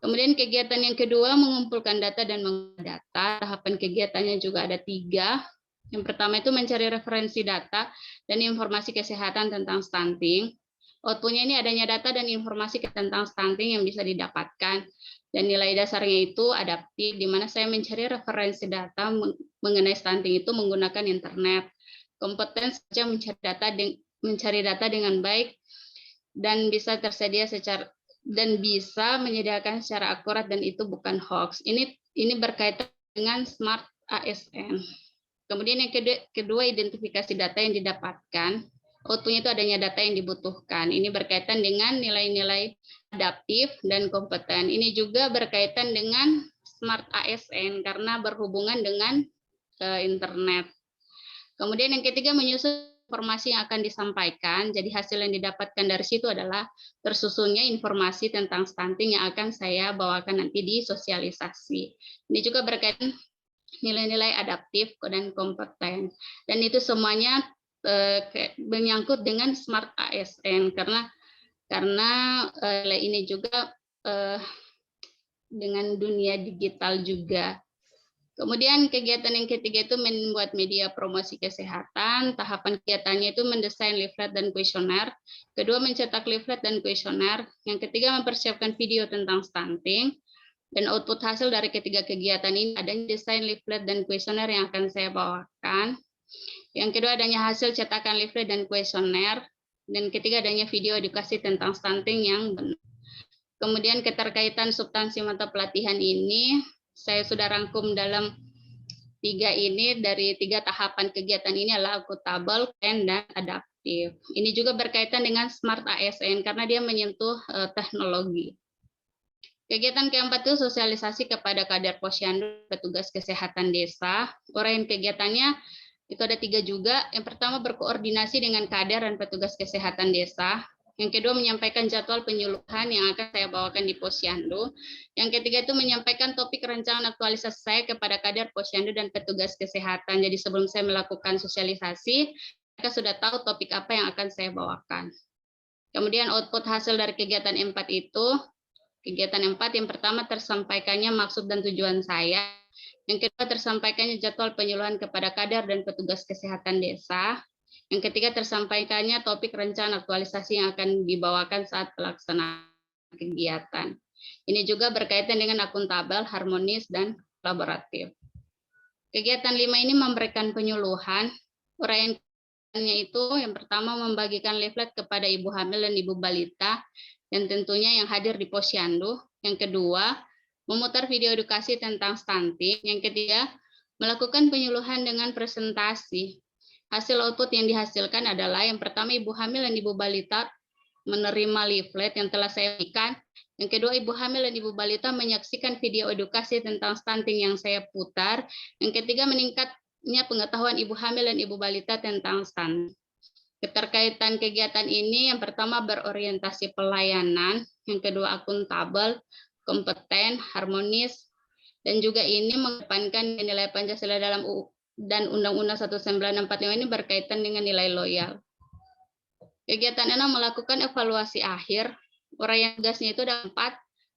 Kemudian kegiatan yang kedua mengumpulkan data dan mengolah data. Tahapan kegiatannya juga ada 3. Yang pertama itu mencari referensi data dan informasi kesehatan tentang stunting. Outputnya ini adanya data dan informasi tentang stunting yang bisa didapatkan. Dan nilai dasarnya itu adaptif, di mana saya mencari referensi data mengenai stunting itu menggunakan internet. Kompeten saja mencari data dengan baik dan bisa tersedia dan bisa menyediakan secara akurat, dan itu bukan hoax. Ini berkaitan dengan smart ASN. Kemudian yang kedua identifikasi data yang didapatkan. Outputnya itu adanya data yang dibutuhkan. Ini berkaitan dengan nilai-nilai adaptif dan kompeten. Ini juga berkaitan dengan smart ASN karena berhubungan dengan internet. Kemudian yang ketiga menyusun informasi yang akan disampaikan. Jadi hasil yang didapatkan dari situ adalah tersusunnya informasi tentang stunting yang akan saya bawakan nanti di sosialisasi. Ini juga berkaitan nilai-nilai adaptif dan kompeten. Dan itu semuanya menyangkut dengan smart ASN karena ini juga dengan dunia digital juga. Kemudian kegiatan yang ketiga itu membuat media promosi kesehatan. Tahapan kegiatannya itu mendesain leaflet dan kuesioner. Kedua mencetak leaflet dan kuesioner. Yang ketiga mempersiapkan video tentang stunting. Dan output hasil dari ketiga kegiatan ini adanya desain leaflet dan kuesioner yang akan saya bawakan. Yang kedua adanya hasil cetakan leaflet dan kuesioner, dan ketiga adanya video edukasi tentang stunting yang benar. Kemudian keterkaitan substansi mata pelatihan ini saya sudah rangkum dalam 3 ini. Dari 3 tahapan kegiatan ini adalah akuntabel, dan adaptif. Ini juga berkaitan dengan smart ASN karena dia menyentuh teknologi. Kegiatan keempat itu sosialisasi kepada kader posyandu, petugas kesehatan desa. Uraian kegiatannya itu ada 3 juga. Yang pertama berkoordinasi dengan kader dan petugas kesehatan desa. Yang kedua menyampaikan jadwal penyuluhan yang akan saya bawakan di posyandu. Yang ketiga itu menyampaikan topik rancangan aktualisasi saya kepada kader posyandu dan petugas kesehatan. Jadi sebelum saya melakukan sosialisasi, mereka sudah tahu topik apa yang akan saya bawakan. Kemudian output hasil dari kegiatan 4 itu, kegiatan 4 yang pertama tersampaikannya maksud dan tujuan saya. Yang kedua tersampaikannya jadwal penyuluhan kepada kader dan petugas kesehatan desa. Yang ketiga tersampaikannya topik rencana aktualisasi yang akan dibawakan saat pelaksanaan kegiatan. Ini juga berkaitan dengan akuntabel, harmonis, dan kolaboratif. Kegiatan 5 ini memberikan penyuluhan. Uraiannya itu yang pertama membagikan leaflet kepada ibu hamil dan ibu balita, dan tentunya yang hadir di posyandu. Yang kedua, memutar video edukasi tentang stunting. Yang ketiga, melakukan penyuluhan dengan presentasi. Hasil output yang dihasilkan adalah yang pertama ibu hamil dan ibu balita menerima leaflet yang telah saya berikan. Yang kedua, ibu hamil dan ibu balita menyaksikan video edukasi tentang stunting yang saya putar. Yang ketiga, meningkatnya pengetahuan ibu hamil dan ibu balita tentang stunting. Keterkaitan kegiatan ini yang pertama berorientasi pelayanan, yang kedua akuntabel, kompeten, harmonis, dan juga ini mengedepankan nilai Pancasila dalam dan Undang-Undang 1945 ini berkaitan dengan nilai loyal. Kegiatan 6 melakukan evaluasi akhir. Uraian tugasnya itu ada 4,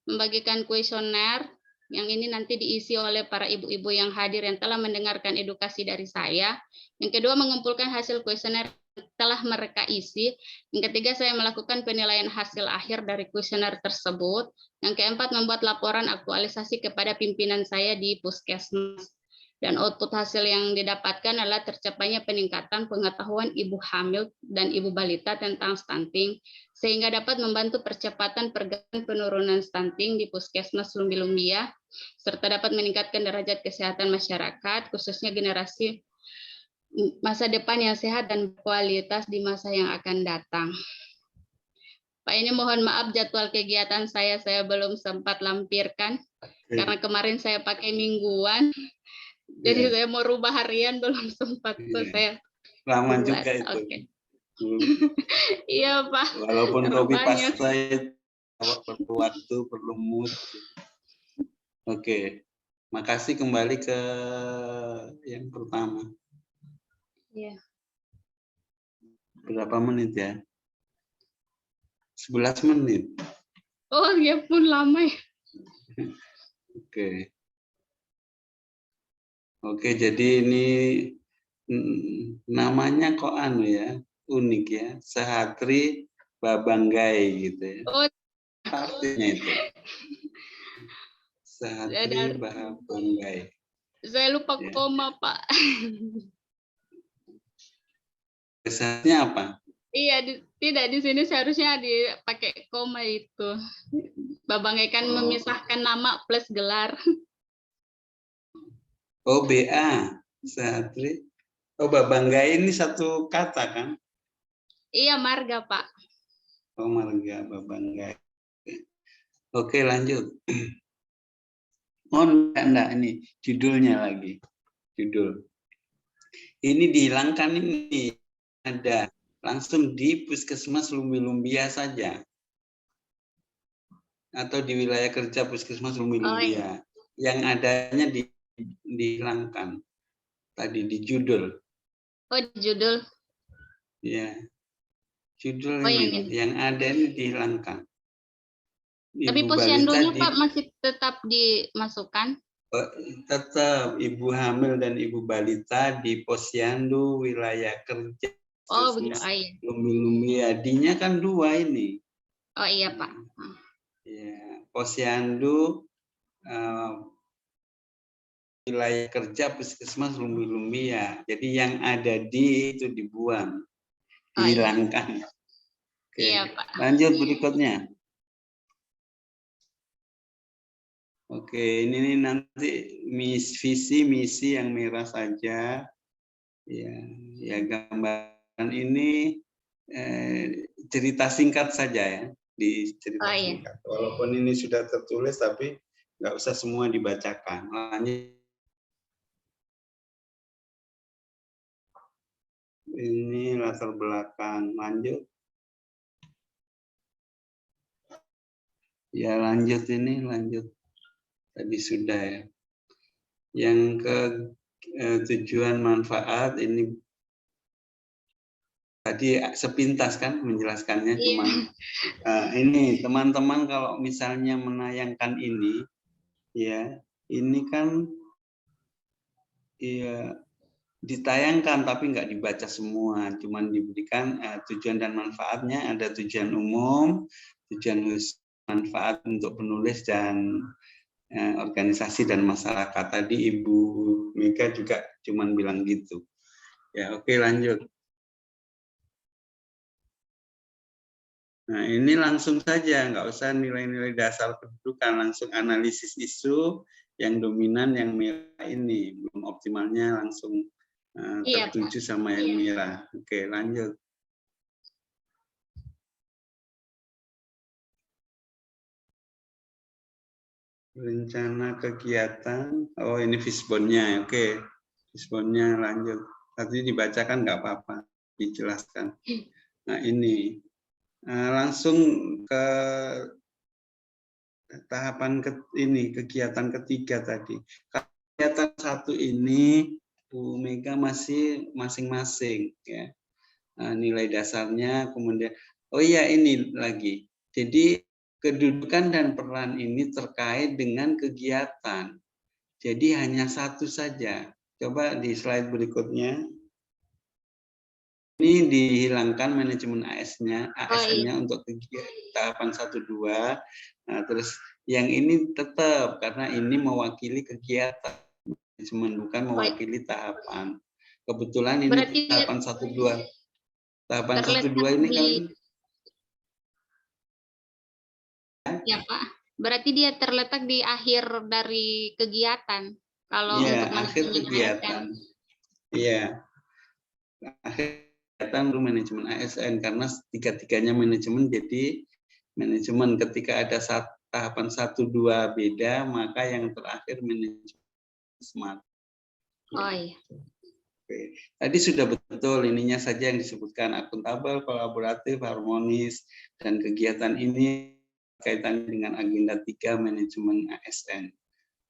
membagikan kuesioner, yang ini nanti diisi oleh para ibu-ibu yang hadir yang telah mendengarkan edukasi dari saya. Yang kedua, mengumpulkan hasil kuesioner telah mereka isi. Yang ketiga, saya melakukan penilaian hasil akhir dari kuesioner tersebut. Yang keempat, membuat laporan aktualisasi kepada pimpinan saya di Puskesmas. Dan output hasil yang didapatkan adalah tercapainya peningkatan pengetahuan ibu hamil dan ibu balita tentang stunting, sehingga dapat membantu percepatan pergerakan penurunan stunting di Puskesmas Lumbi Lumbia, serta dapat meningkatkan derajat kesehatan masyarakat, khususnya generasi masa depan yang sehat dan berkualitas di masa yang akan datang. Pak, ini mohon maaf jadwal kegiatan saya belum sempat lampirkan karena kemarin saya pakai mingguan. Jadi saya mau rubah harian belum sempat saya lama buat. juga itu. Oke. Iya, Pak. Walaupun Karena copy banyak. paste perlu waktu, perlu mood. Oke. Makasih, kembali ke yang pertama. Iya. Berapa menit ya? 11 menit. Oh, ya pun lama ya. Oke. Oke, jadi ini namanya kok anu ya, unik ya. Sehatri Babanggai gitu ya. Oh, Apa artinya itu? Sehatri Babanggai. Saya lupa Ya. koma, Pak. Biasanya apa? Iya, tidak di sini seharusnya dipakai koma itu. Babanggai kan memisahkan nama plus gelar. Oh, BA. Sehatri. Oh, Babanggai ini satu kata kan? Iya, marga, Pak. Oh, marga Babanggai. Oke, lanjut. Oh, enggak, ini judulnya lagi. Judul. Ini dihilangkan, ini ada langsung di Puskesmas Lumbi Lumbia saja. Atau di wilayah kerja Puskesmas Lumbi Lumbia. Yang adanya dihilangkan. Tadi di judul. Oh, di judul. Ya. Judul Oh, ini yang ada ini dihilangkan. Tapi Ibu posyandunya balita Pak masih tetap dimasukkan? Tetap ibu hamil dan ibu balita di posyandu wilayah kerja. Oh, begitu. Iya. Lumbi-lumbi adinya kan 2 ini. Oh iya, Pak. Ya, posyandu wilayah kerja Puskesmas Lumbi-lumbi ya. Jadi yang ada di itu dibuang, dihilangkan. Oke. Iya, Pak. Lanjut berikutnya. Oke, ini nanti visi misi yang merah saja. Ya gambaran ini cerita singkat saja ya, di cerita singkat. Walaupun ini sudah tertulis tapi nggak usah semua dibacakan. Lanjut. Ini latar belakang. Lanjut. Ya lanjut ini, lanjut. Tadi sudah ya. Yang ke tujuan manfaat ini tadi sepintas kan menjelaskannya, cuma ini teman-teman kalau misalnya menayangkan ini ya, ini kan ya ditayangkan tapi nggak dibaca semua, cuman diberikan tujuan dan manfaatnya. Ada tujuan umum, tujuan khusus, manfaat untuk penulis dan organisasi dan masyarakat. Tadi Ibu Mega juga cuman bilang gitu. Ya, oke, lanjut. Nah, ini langsung saja, nggak usah nilai-nilai dasar kedudukan, langsung analisis isu yang dominan yang merah ini. Belum optimalnya langsung tertuju sama yang merah. Oke, lanjut. Rencana kegiatan, oh ini fishbone-nya, oke. Fishbone-nya lanjut. Tadi dibacakan nggak apa-apa, dijelaskan. Nah ini, langsung ke tahapan kegiatan ketiga tadi. Kegiatan 1 ini, Bu Mega masih masing-masing ya. Nilai dasarnya, kemudian, oh iya ini lagi. Jadi kedudukan dan peran ini terkait dengan kegiatan. Jadi hanya 1 saja. Coba di slide berikutnya. Ini dihilangkan manajemen ASN-nya untuk tahapan 1-2. Nah, terus yang ini tetap karena ini mewakili kegiatan, bukan mewakili tahapan. Kebetulan ini berarti tahapan 1-2. Tahapan 1-2 ini kan ya Pak. Berarti dia terletak di akhir dari kegiatan. Kalau ya, untuk akhir kegiatan. Iya. kegiatan manajemen ASN karena tiga-tiganya manajemen jadi manajemen. Ketika ada tahapan 1-2 beda, maka yang terakhir manajemen smart. Oh iya. Oke. Tadi sudah betul ininya saja yang disebutkan akuntabel, kolaboratif, harmonis, dan kegiatan ini kaitan dengan agenda 3 manajemen ASN.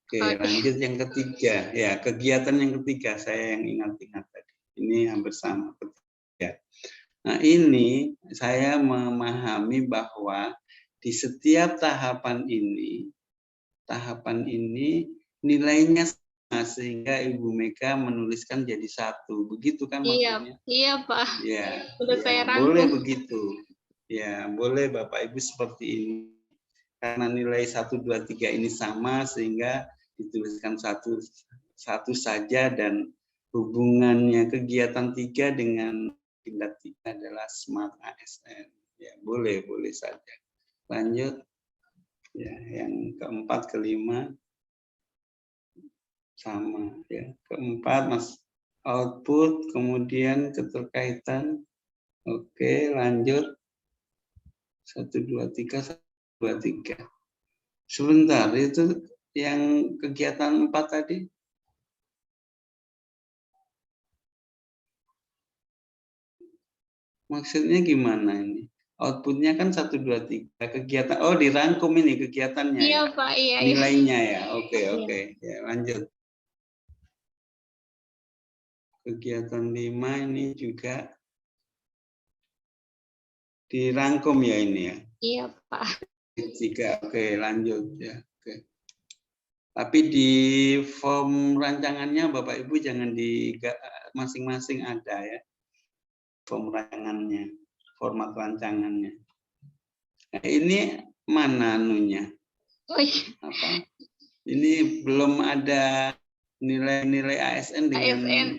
Oke, lanjut yang ketiga. Ya, kegiatan yang ketiga saya yang ingat-ingat tadi. Ini hampir sama. Ya. Nah, ini saya memahami bahwa di setiap tahapan ini nilainya sehingga Ibu Mega menuliskan jadi 1. Begitu kan maksudnya? Iya Pak. Ya, Sudah saya boleh rangkum. begitu. Ya, boleh Bapak Ibu seperti ini. Karena nilai 1, 2, 3 ini sama sehingga dituliskan satu saja dan hubungannya kegiatan 3 dengan tindak 3 adalah Smart ASN. Ya, boleh saja. Lanjut. Ya, yang keempat, kelima sama ya. Keempat Mas output, kemudian keterkaitan. Oke, lanjut. 1, 2, 3, 1, 2, 3. Sebentar, itu yang kegiatan 4 tadi. Maksudnya gimana ini? Outputnya kan 1, 2, 3. Kegiatan, oh dirangkum ini kegiatannya. Iya Ya? Pak, iya. Nilainya ya, oke. Ya, lanjut. Kegiatan 5 ini juga dirangkum ya ini ya. Iya Pak. 3, oke lanjut ya. Oke. Tapi di form rancangannya Bapak Ibu jangan di masing-masing ada ya. Form rancangannya, format rancangannya. Nah, ini mana anunya? Oh iya. Apa? Ini belum ada nilai-nilai ASN dengan ASN.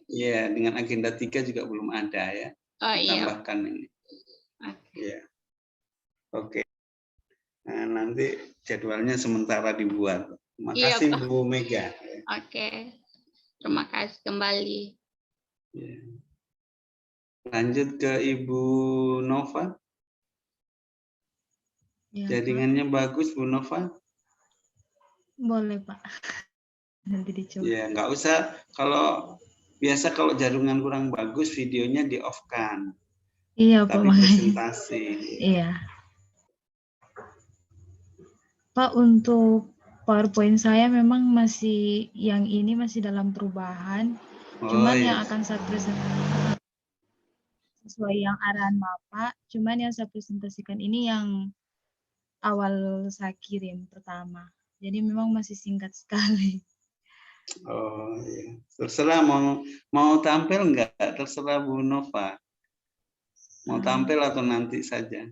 Ya, dengan agenda 3 juga belum ada ya. Oh iya. Tambahkan ini. Ya. Oke. Nah, nanti jadwalnya sementara dibuat. Terima kasih Pak. Bu Mega. Oke. Terima kasih kembali. Ya. Lanjut ke Ibu Nova. Ya, Jaringannya bagus Bu Nova? boleh Pak. Nanti dicoba. Ya, nggak usah. Kalau biasa kalau jaringan kurang bagus, videonya di off kan. Iya Pak, Tapi makanya. presentasi. Iya. Pak, untuk PowerPoint saya memang masih yang ini masih dalam perubahan. Cuman yang akan saya presentasikan sesuai yang arahan Bapak, cuman yang saya presentasikan ini yang awal saya kirim pertama. Jadi memang masih singkat sekali. Oh iya. Terserah mau tampil enggak? Terserah Bu Nova. Mau tampil atau nanti saja?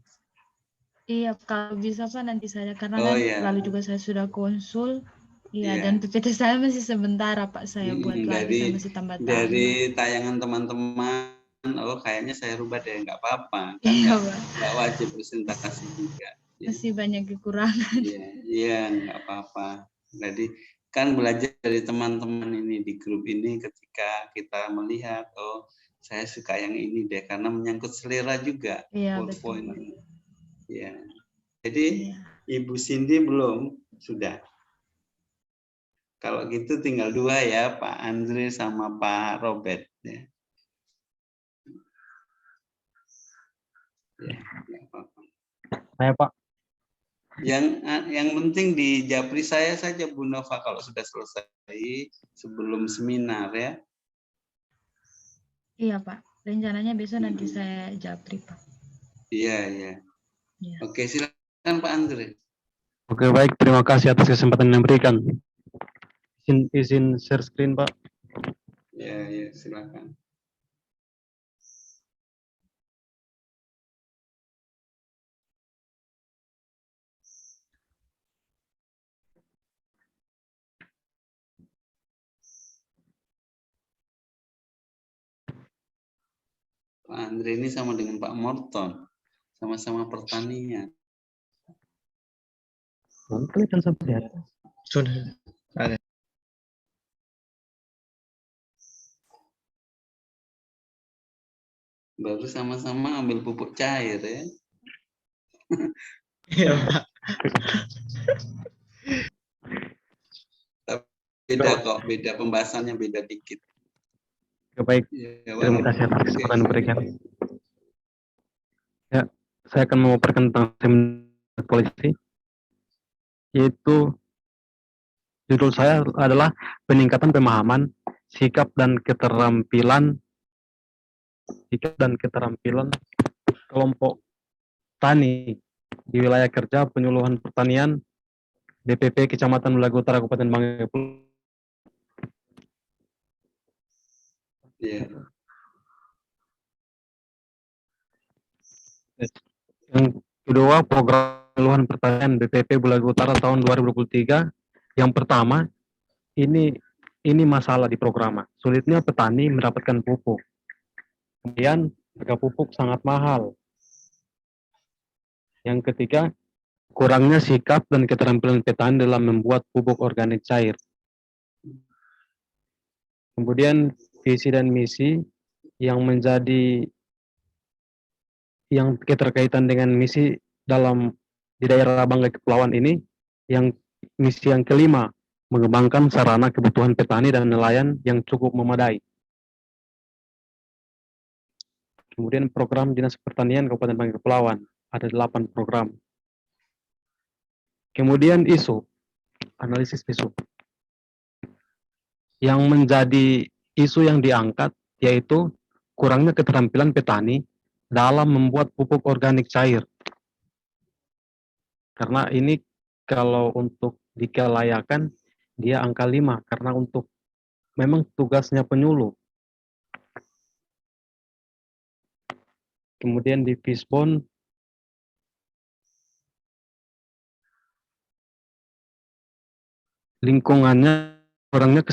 Iya, kalau bisa Pak nanti saja karena Oh, kan iya. lalu juga saya sudah konsul. Iya, Iya. dan PPT saya masih sementara Pak, saya buat lagi, saya masih tambah-tambah. Dari tayangan teman-teman, oh kayaknya saya rubah deh, nggak apa-apa. Kan Iya Pak, nggak wajib presentasi juga. Ya. masih banyak kekurangan. Iya, nggak apa-apa. Jadi kan belajar dari teman-teman ini di grup ini ketika kita melihat, oh saya suka yang ini deh, karena menyangkut selera juga. Iya, betul. Ya. Jadi Iya. Ibu Cindy belum, sudah. Kalau gitu tinggal 2 ya, Pak Andre sama Pak Robert. Ya. Ya, Saya Pak. Yang penting di japri saya saja Bu Nova kalau sudah selesai sebelum seminar ya. Iya Pak, rencananya besok nanti saya japri Pak. Iya. Oke, silakan Pak Andre. Oke, baik, terima kasih atas kesempatan yang diberikan. Izin share screen Pak. Ya, silakan. Pak Andre ini sama dengan Pak Morton, sama-sama pertanian. Kelihatan sampai di atas. Sudah ada. Baru sama-sama ambil pupuk cair ya. Iya, Pak. Beda kok, beda pembahasannya beda dikit. Ya, baik, Ya, terima kasih atas oke. kesempatan yang diberikan. Ya, saya akan memaparkan tentang seminar polisi, yaitu judul saya adalah peningkatan pemahaman sikap dan keterampilan kelompok tani di wilayah kerja penyuluhan pertanian DPP Kecamatan Belagu Utara Kabupaten Bangka. Ya. Yang kedua, program penyuluhan pertanian BPP Belagu Utara tahun 2023. Yang pertama, ini masalah di program. Sulitnya petani mendapatkan pupuk. Kemudian harga pupuk sangat mahal. Yang ketiga, kurangnya sikap dan keterampilan petani dalam membuat pupuk organik cair. Kemudian visi dan misi yang keterkaitan dengan misi di daerah Bangka Kepulauan ini, yang misi yang kelima, mengembangkan sarana kebutuhan petani dan nelayan yang cukup memadai. Kemudian program Dinas Pertanian Kabupaten Bangka Kepulauan, ada 8 program. Kemudian isu, analisis isu. Yang menjadi isu yang diangkat yaitu kurangnya keterampilan petani dalam membuat pupuk organik cair. Karena ini kalau untuk dikelayakan dia angka 5, karena untuk memang tugasnya penyuluh. Kemudian di Fisbon lingkungannya kurangnya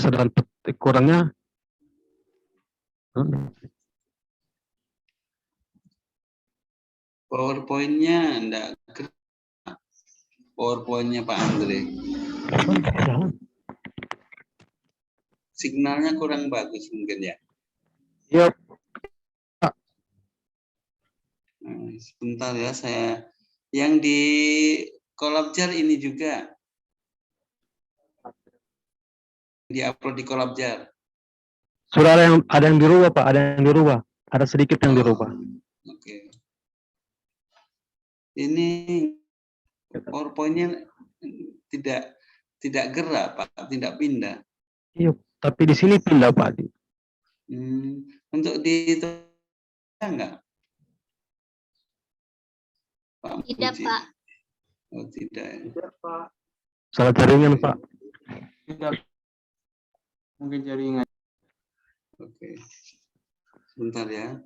PowerPoint-nya enggak gerak. PowerPoint-nya Pak Andre. Signalnya kurang bagus mungkin ya. Iya. Sebentar ya, saya yang di Kolabjar ini juga di-upload di Kolabjar. Sudah ada yang dirubah, Pak, ada yang dirubah. Ada sedikit yang dirubah. Oke. Ini PowerPoint-nya tidak gerak, Pak, tidak pindah. Iya, tapi di sini pindah, Pak. Untuk di enggak? Pak Tidak, Puji. Pak. Oh, tidak. Tidak, Pak. Salah jaringan, Pak. Tidak. Mungkin jaringan. Oke. Sebentar ya.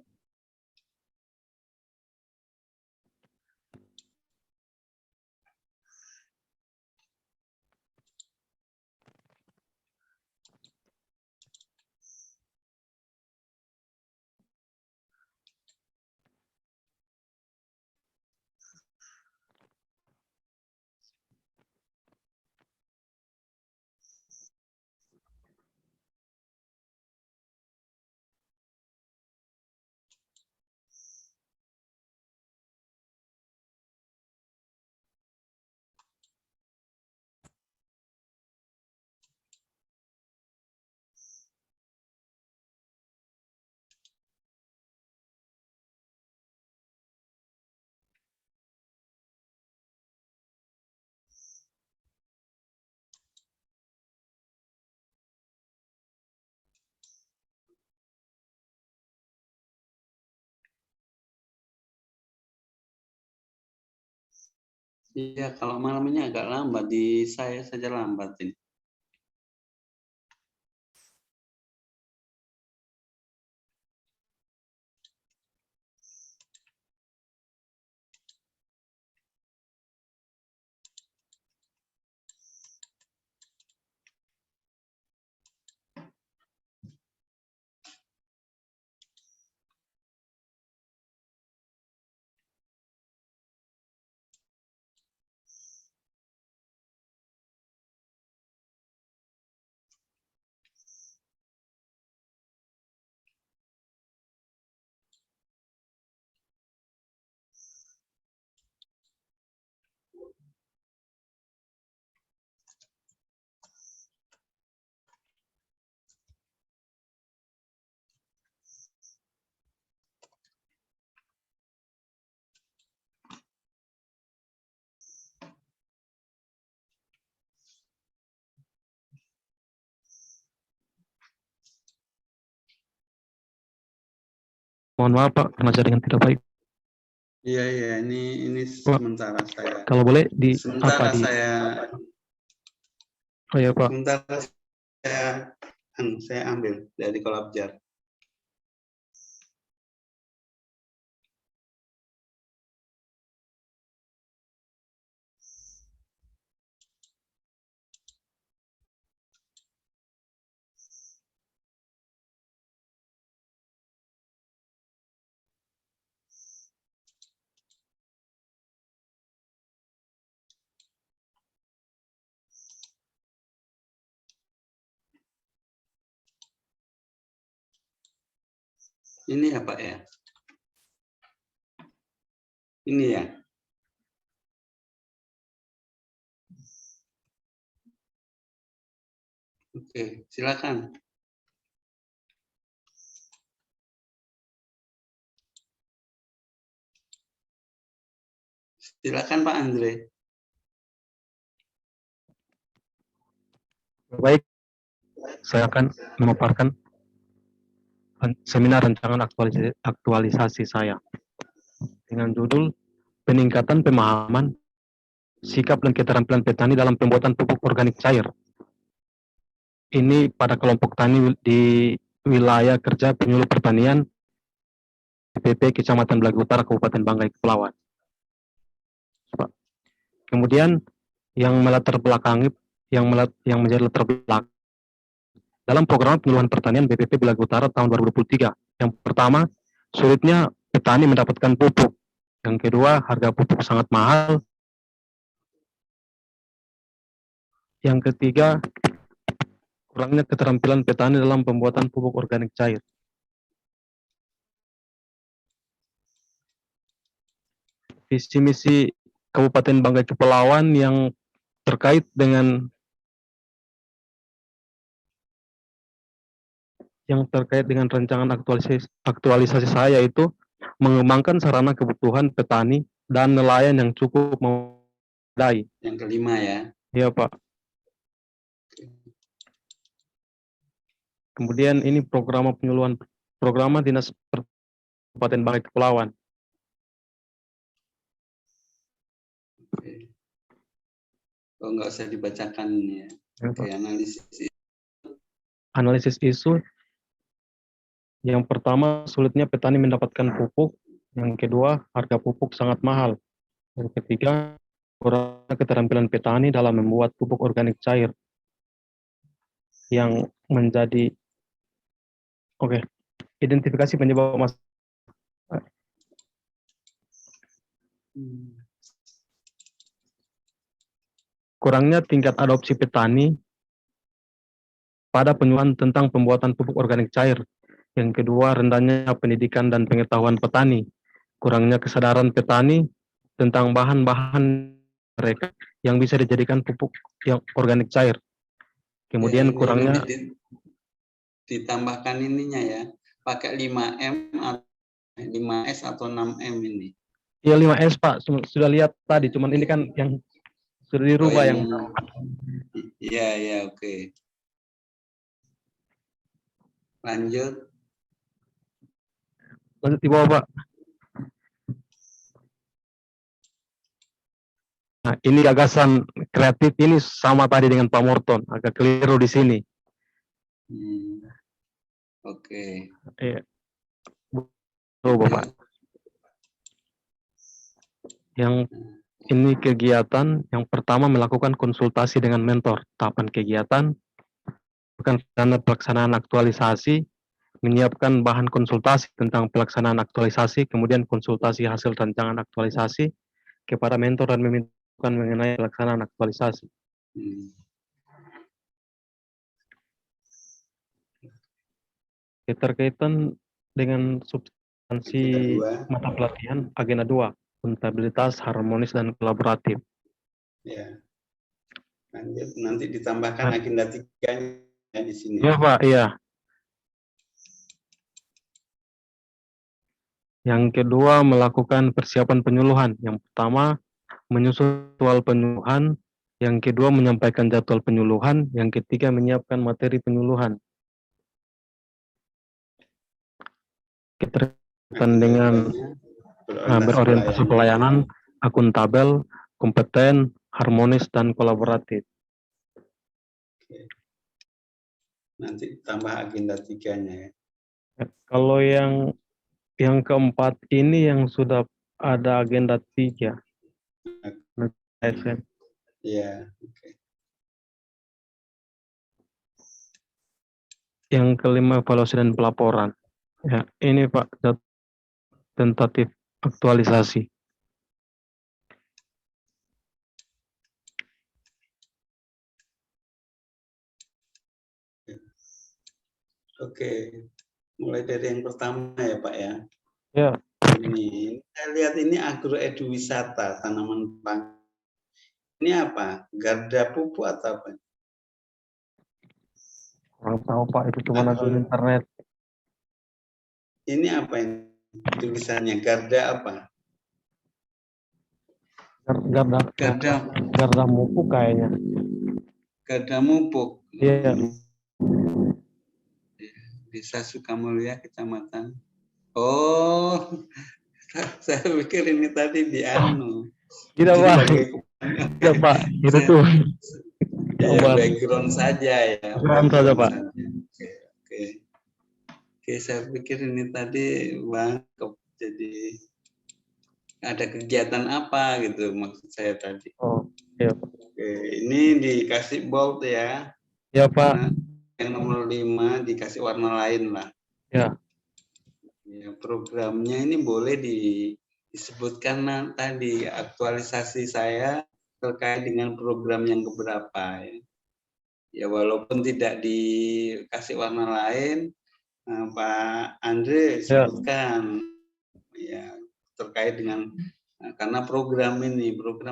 Iya, kalau malamnya agak lambat, di saya saja lambat ini. Mohon maaf Pak, karena jaringan tidak baik. Iya, iya, ini Pak, sementara saya. kalau boleh di Sementara apa di saya oh ya Pak. sementara saya ambil dari Kolabjar. Ini ya Pak ya? Ini ya? Oke, silakan. Silakan Pak Andre. Baik, saya akan memaparkan seminar rancangan aktualisasi saya dengan judul peningkatan pemahaman, sikap dan keterampilan petani dalam pembuatan pupuk organik cair. Ini pada kelompok tani di wilayah kerja penyuluh pertanian BPP Kecamatan Belagu Utara Kabupaten Banggai Kepulauan. Kemudian yang melatar belakangi yang menjadi latar belakang dalam program penyuluhan pertanian BPP Belagu Utara tahun 2023. Yang pertama, sulitnya petani mendapatkan pupuk. Yang kedua, harga pupuk sangat mahal. Yang ketiga, kurangnya keterampilan petani dalam pembuatan pupuk organik cair. Visi misi Kabupaten Banggai Kepulauan yang terkait dengan rancangan aktualisasi saya itu mengembangkan sarana kebutuhan petani dan nelayan yang cukup memadai. Yang kelima ya. Iya Pak. Kemudian ini program Dinas Kabupaten Banggai Kepulauan. Oke. Oh, nggak usah dibacakan ya. Oke, Analisis isu. Yang pertama, sulitnya petani mendapatkan pupuk. Yang kedua, harga pupuk sangat mahal. Yang ketiga, kurangnya keterampilan petani dalam membuat pupuk organik cair. Yang menjadi identifikasi penyebab masalah. Kurangnya tingkat adopsi petani pada penyuluhan tentang pembuatan pupuk organik cair. Yang kedua, rendahnya pendidikan dan pengetahuan petani. Kurangnya kesadaran petani tentang bahan-bahan mereka yang bisa dijadikan pupuk yang organik cair. Kemudian kurangnya ditambahkan ininya ya, pakai 5M atau 5S atau 6M ini. Iya 5S Pak, sudah lihat tadi, cuman ini kan yang sudah dirubah yang. Iya, oke. Lanjut di bawah Pak. Nah, ini gagasan kreatif ini sama tadi dengan Pak Morton, agak keliru di sini. Oke. Iya. Bapak. Yang ini kegiatan yang pertama melakukan konsultasi dengan mentor. Tahapan kegiatan bukan pelaksanaan aktualisasi, menyiapkan bahan konsultasi tentang pelaksanaan aktualisasi, kemudian konsultasi hasil rancangan aktualisasi kepada mentor dan meminta mengenai pelaksanaan aktualisasi. Keterkaitan dengan substansi mata pelatihan agenda 2, akuntabilitas, harmonis dan kolaboratif. Ya. Lanjut, nanti ditambahkan agenda 3 di sini. Iya Pak, iya. Yang kedua, melakukan persiapan penyuluhan. Yang pertama, menyusun jadwal penyuluhan. Yang kedua, menyampaikan jadwal penyuluhan. Yang ketiga, menyiapkan materi penyuluhan. dengan berorientasi pelayanan, akuntabel, kompeten, harmonis, dan kolaboratif. Nanti tambah agenda 3-nya ya. Kalau yang keempat ini yang sudah ada agenda 3. Iya, oke. Yang kelima evaluasi dan pelaporan. Ya, ini Pak tentatif aktualisasi. Oke, mulai dari yang pertama ya Pak ya. Ya. Ini saya lihat ini agroeduwisata, tanaman pangan. Ini apa? Garda pupuk atau apa? Kurang tahu Pak, itu cuma ada di internet. Ini apa ini? Tulisannya Garda apa? Garda mupuk kayaknya. Garda mupuk. Iya. Desa Sukamulya, Kecamatan. Oh, saya pikir ini tadi di Anu. Tidak Pak. Tidak Pak, itu tuh. Ya, background saja ya. Background saja Pak. Oke, saya pikir ini tadi Bang, jadi ada kegiatan apa gitu maksud saya tadi. Oh, iya Pak. Oke, ini dikasih bold ya. Ya Pak. Nah, yang nomor 5 dikasih warna lain lah. Ya. Ya, programnya ini boleh disebutkan tadi aktualisasi saya terkait dengan program yang keberapa ya. Ya walaupun tidak dikasih warna lain, Pak Andre sebutkan ya terkait dengan karena program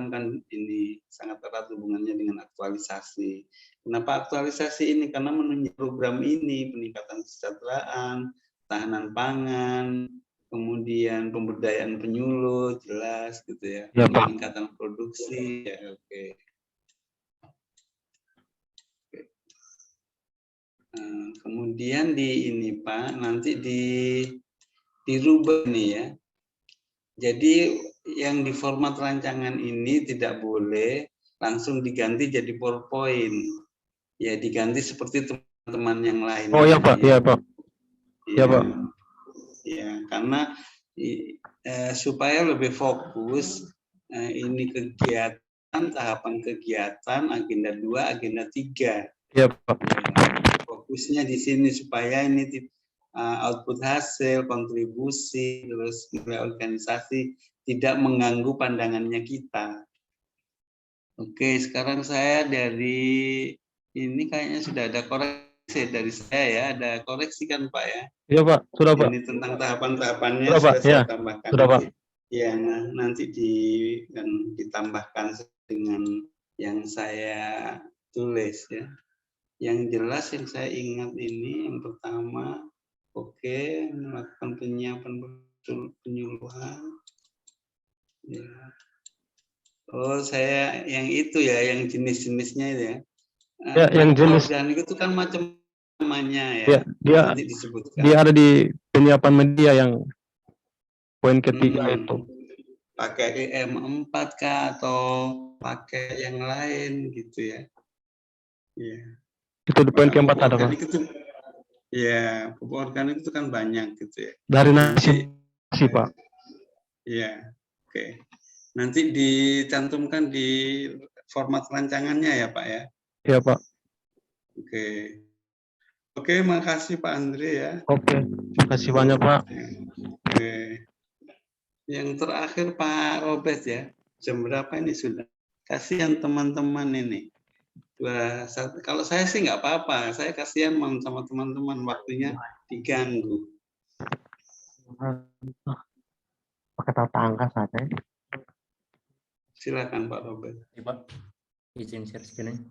kan ini sangat erat hubungannya dengan aktualisasi. Kenapa aktualisasi ini? Karena menunjuk program ini peningkatan kesejahteraan, tahanan pangan, kemudian pemberdayaan penyuluh, jelas gitu ya, peningkatan produksi, ya oke. Kemudian di ini Pak, nanti dirubah nih ya. Jadi yang di format rancangan ini tidak boleh langsung diganti jadi PowerPoint. Ya diganti seperti teman-teman yang lain. Oh iya Pak, iya Pak. Iya Pak. Ya, karena supaya lebih fokus ini kegiatan, tahapan kegiatan, agenda 2, agenda 3. Iya Pak. Fokusnya di sini supaya ini output hasil, kontribusi, terus nilai organisasi tidak mengganggu pandangannya kita. Oke, sekarang saya dari ini kayaknya sudah ada koreksi dari saya ya, ada koreksi kan Pak ya? Iya Pak, sudah Pak. Ini tentang tahapan-tahapannya sudah, sudah Pak. saya Ya. tambahkan. Sudah Pak. Ya, nanti ditambahkan dengan yang saya tulis ya. Yang jelas yang saya ingat ini yang pertama, oke, melakukan penyiapan penyuluhan. Ya. Oh, saya yang itu ya, yang jenis-jenisnya itu ya. Ya, yang jenis organik itu kan macam namanya ya. Nanti disebutkan. Dia ada di penyiapan media yang poin ketiga itu. Pakai EM4 kah atau pakai yang lain gitu ya. Iya. Itu di poin keempat ada Pak. Ya, pupuk organik itu kan banyak gitu ya. Dari nasi Pak. Iya, oke. Nanti dicantumkan di format rancangannya ya Pak ya. Iya Pak. Oke. Oke, makasih Pak Andre ya. Oke, makasih banyak Pak. Oke. Yang terakhir Pak Robert ya. Jam berapa ini sudah? Kasihan teman-teman ini. Kalau saya sih nggak apa-apa, saya kasihan sama teman-teman waktunya diganggu. Pakai tata angka saja. Silakan Pak Robert. Ya, Pak, izin share screen.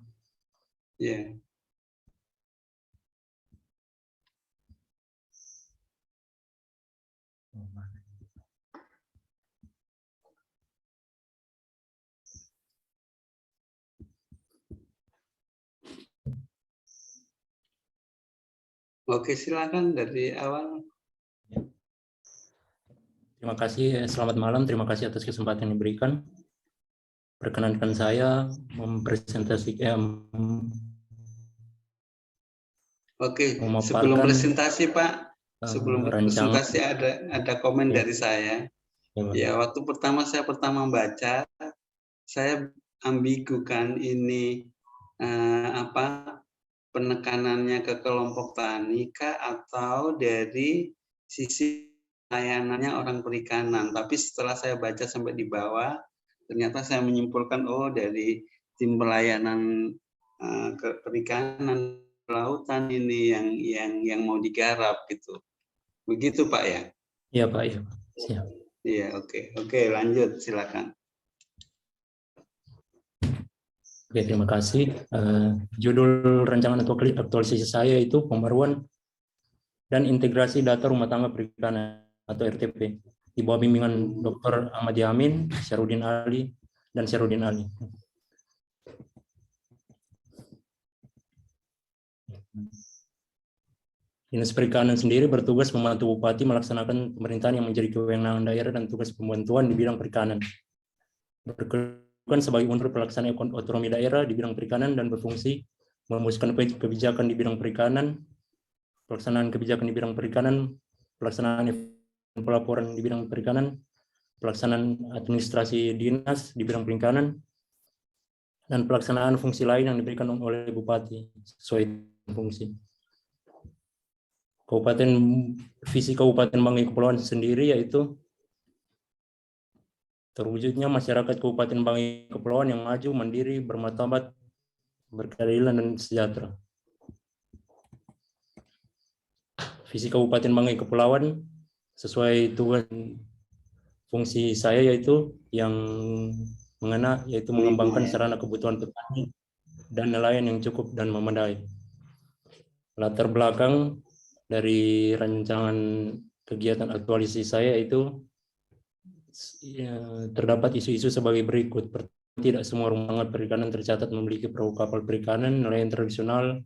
Ya. Oke, silakan dari awal. Terima kasih, selamat malam. Terima kasih atas kesempatan yang diberikan. Perkenankan saya mempresentasikan, Oke, sebelum memaparkan presentasi Pak, sebelum rancangan. presentasi ada komen Ya. dari saya. Ya, Pak. Ya, waktu saya pertama baca, saya ambigu kan ini penekanannya ke kelompok tani kah atau dari sisi layanannya orang perikanan. Tapi setelah saya baca sampai di bawah, ternyata saya menyimpulkan dari tim pelayanan ke perikanan lautan ini yang mau digarap gitu. Begitu Pak ya? Iya Pak, iya. Siap. Iya, oke, lanjut silakan. Oke, terima kasih. Judul rancangan aktualisasi saya itu pembaruan dan integrasi data rumah tangga perikanan atau RTP di bawah bimbingan Dr. Ahmad Yamin, Syarudin Ali, dan Syarudin Ali. Dinas Perikanan sendiri bertugas membantu Bupati melaksanakan pemerintahan yang menjadi kewenangan daerah dan tugas pembantuan di bidang perikanan. Berkedudukan sebagai unsur pelaksana otonomi daerah di bidang perikanan dan berfungsi merumuskan kebijakan di bidang perikanan, pelaksanaan kebijakan di bidang perikanan, pelaksanaan pelaporan di bidang perikanan, pelaksanaan administrasi dinas di bidang perikanan, dan pelaksanaan fungsi lain yang diberikan oleh Bupati sesuai fungsi. Visi Kabupaten Banggai Kepulauan sendiri yaitu terwujudnya masyarakat Kabupaten Banggai Kepulauan yang maju, mandiri, bermartabat, berkeadilan, dan sejahtera. Visi Kabupaten Banggai Kepulauan sesuai tugas fungsi saya yaitu yang yaitu mengembangkan sarana kebutuhan petani dan nelayan yang cukup dan memadai. Latar belakang dari rancangan kegiatan aktualisasi saya itu terdapat isu-isu sebagai berikut. Tidak semua rumah tangga perikanan tercatat memiliki perahu kapal perikanan nelayan tradisional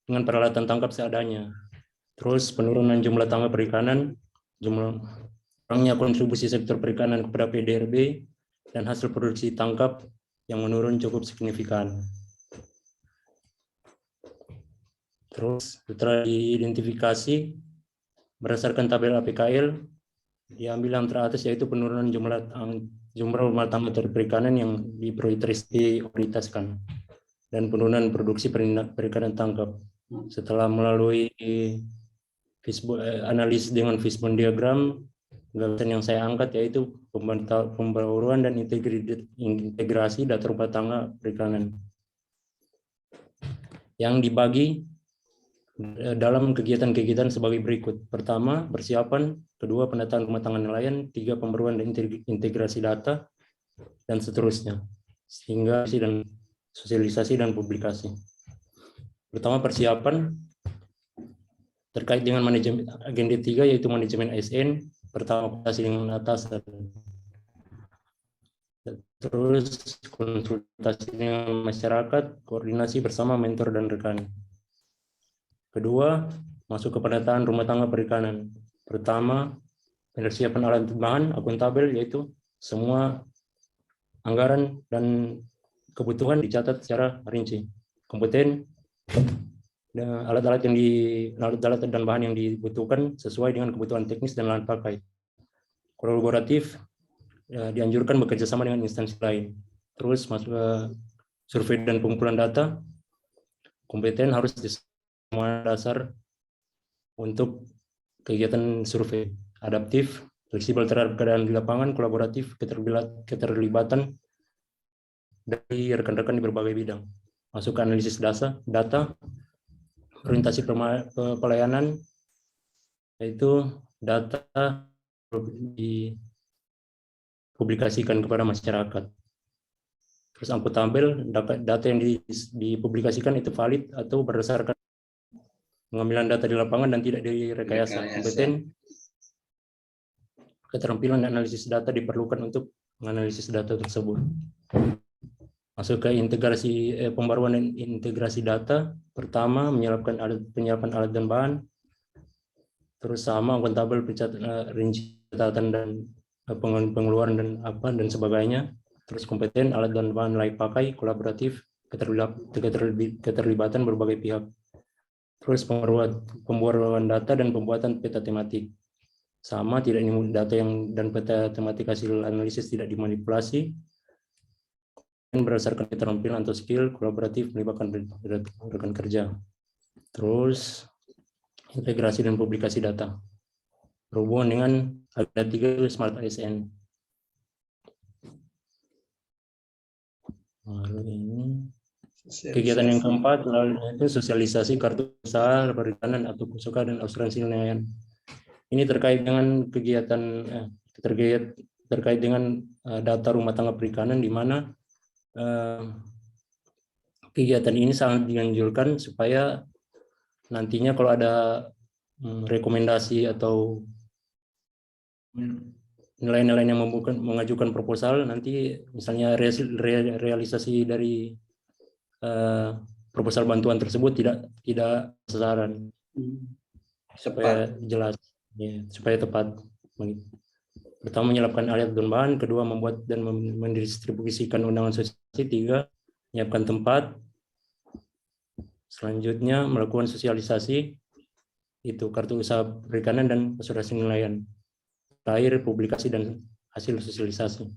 dengan peralatan tangkap seadanya. Terus penurunan jumlah tangga perikanan, kurangnya kontribusi sektor perikanan kepada PDRB, dan hasil produksi tangkap yang menurun cukup signifikan. Terus setelah diidentifikasi berdasarkan tabel APKL, diambil yang teratas yaitu penurunan jumlah rumah tangga perikanan yang diprioritaskan dan penurunan produksi perikanan tangkap. Setelah melalui analisis dengan fishbone diagram, gagasan yang saya angkat yaitu pembaruan dan integrasi data rumah tangga perikanan yang dibagi dalam kegiatan-kegiatan sebagai berikut. Pertama, persiapan. Kedua, penataan rumah tangga nelayan. Tiga, pembaruan dan integrasi data. Dan seterusnya. Sehingga dan sosialisasi dan publikasi. Pertama, persiapan. Terkait dengan manajemen agenda 3, yaitu manajemen ASN. Pertama, komunikasi dengan atasan. Terus, konsultasi dengan masyarakat, koordinasi bersama mentor dan rekan. Kedua, masuk ke penataan rumah tangga perikanan. Pertama, persiapan alat bahan akuntabel, yaitu semua anggaran dan kebutuhan dicatat secara rinci. Kompeten, alat-alat dan bahan yang dibutuhkan sesuai dengan kebutuhan teknis dan lahan pakai. Kolaboratif, dianjurkan bekerja sama dengan instansi lain. Terus masuk ke survei dan pengumpulan data. Kompeten harus semua dasar untuk kegiatan survei. Adaptif, fleksibel terhadap keadaan di lapangan, kolaboratif, keterlibatan dari rekan-rekan di berbagai bidang. Masuk ke analisis data, orientasi pelayanan, yaitu data dipublikasikan kepada masyarakat. Terus akuntabel, data yang dipublikasikan itu valid atau berdasarkan pengambilan data di lapangan dan tidak direkayasa. Kompeten, keterampilan dan analisis data diperlukan untuk menganalisis data tersebut. Masuk ke integrasi pembaruan dan integrasi data. Pertama, penyiapan alat dan bahan. Terus sama akuntabel rinci catatan dan pengeluaran dan sebagainya. Terus kompeten, alat dan bahan layak pakai, kolaboratif, keterlibatan berbagai pihak. Terus pembuatan data dan pembuatan peta tematik. Sama, tidak data dan peta tematik hasil analisis tidak dimanipulasi. Dan berdasarkan keterampilan atau skill kolaboratif melibatkan rekan kerja. Terus integrasi dan publikasi data. Berhubungan dengan ada 3 Smart ASN. Lalu ini kegiatan yang keempat itu sosialisasi kartu usaha perikanan atau usaha dan asuransi nelayan. Ini terkait dengan kegiatan terkait dengan data rumah tangga perikanan, di mana kegiatan ini sangat dianjurkan supaya nantinya kalau ada rekomendasi atau nilai-nilai yang mengajukan proposal, nanti misalnya realisasi dari proposal bantuan tersebut tidak sasaran, supaya jelas, ya, supaya tepat. Pertama, menyiapkan alat dan bahan. Kedua, membuat dan mendistribusikan undangan sosialisasi. 3, menyiapkan tempat. Selanjutnya, melakukan sosialisasi, itu kartu usaha perikanan dan asuransi nelayan. Terakhir, publikasi dan hasil sosialisasi.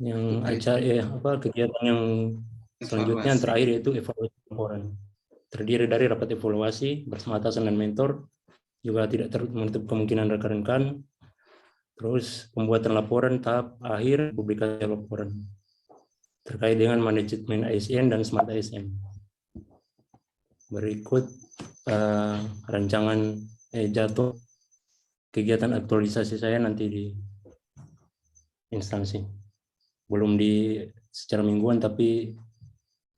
Yang kegiatan yang selanjutnya yang terakhir yaitu evaluasi laporan. Terdiri dari rapat evaluasi bersama atasan dan mentor, juga tidak menutup kemungkinan rekan-rekan. Terus pembuatan laporan tahap akhir, publikasi laporan terkait dengan manajemen ASN dan Smart ASN. Berikut rancangan jatuh kegiatan aktualisasi saya nanti di instansi. Belum secara mingguan, tapi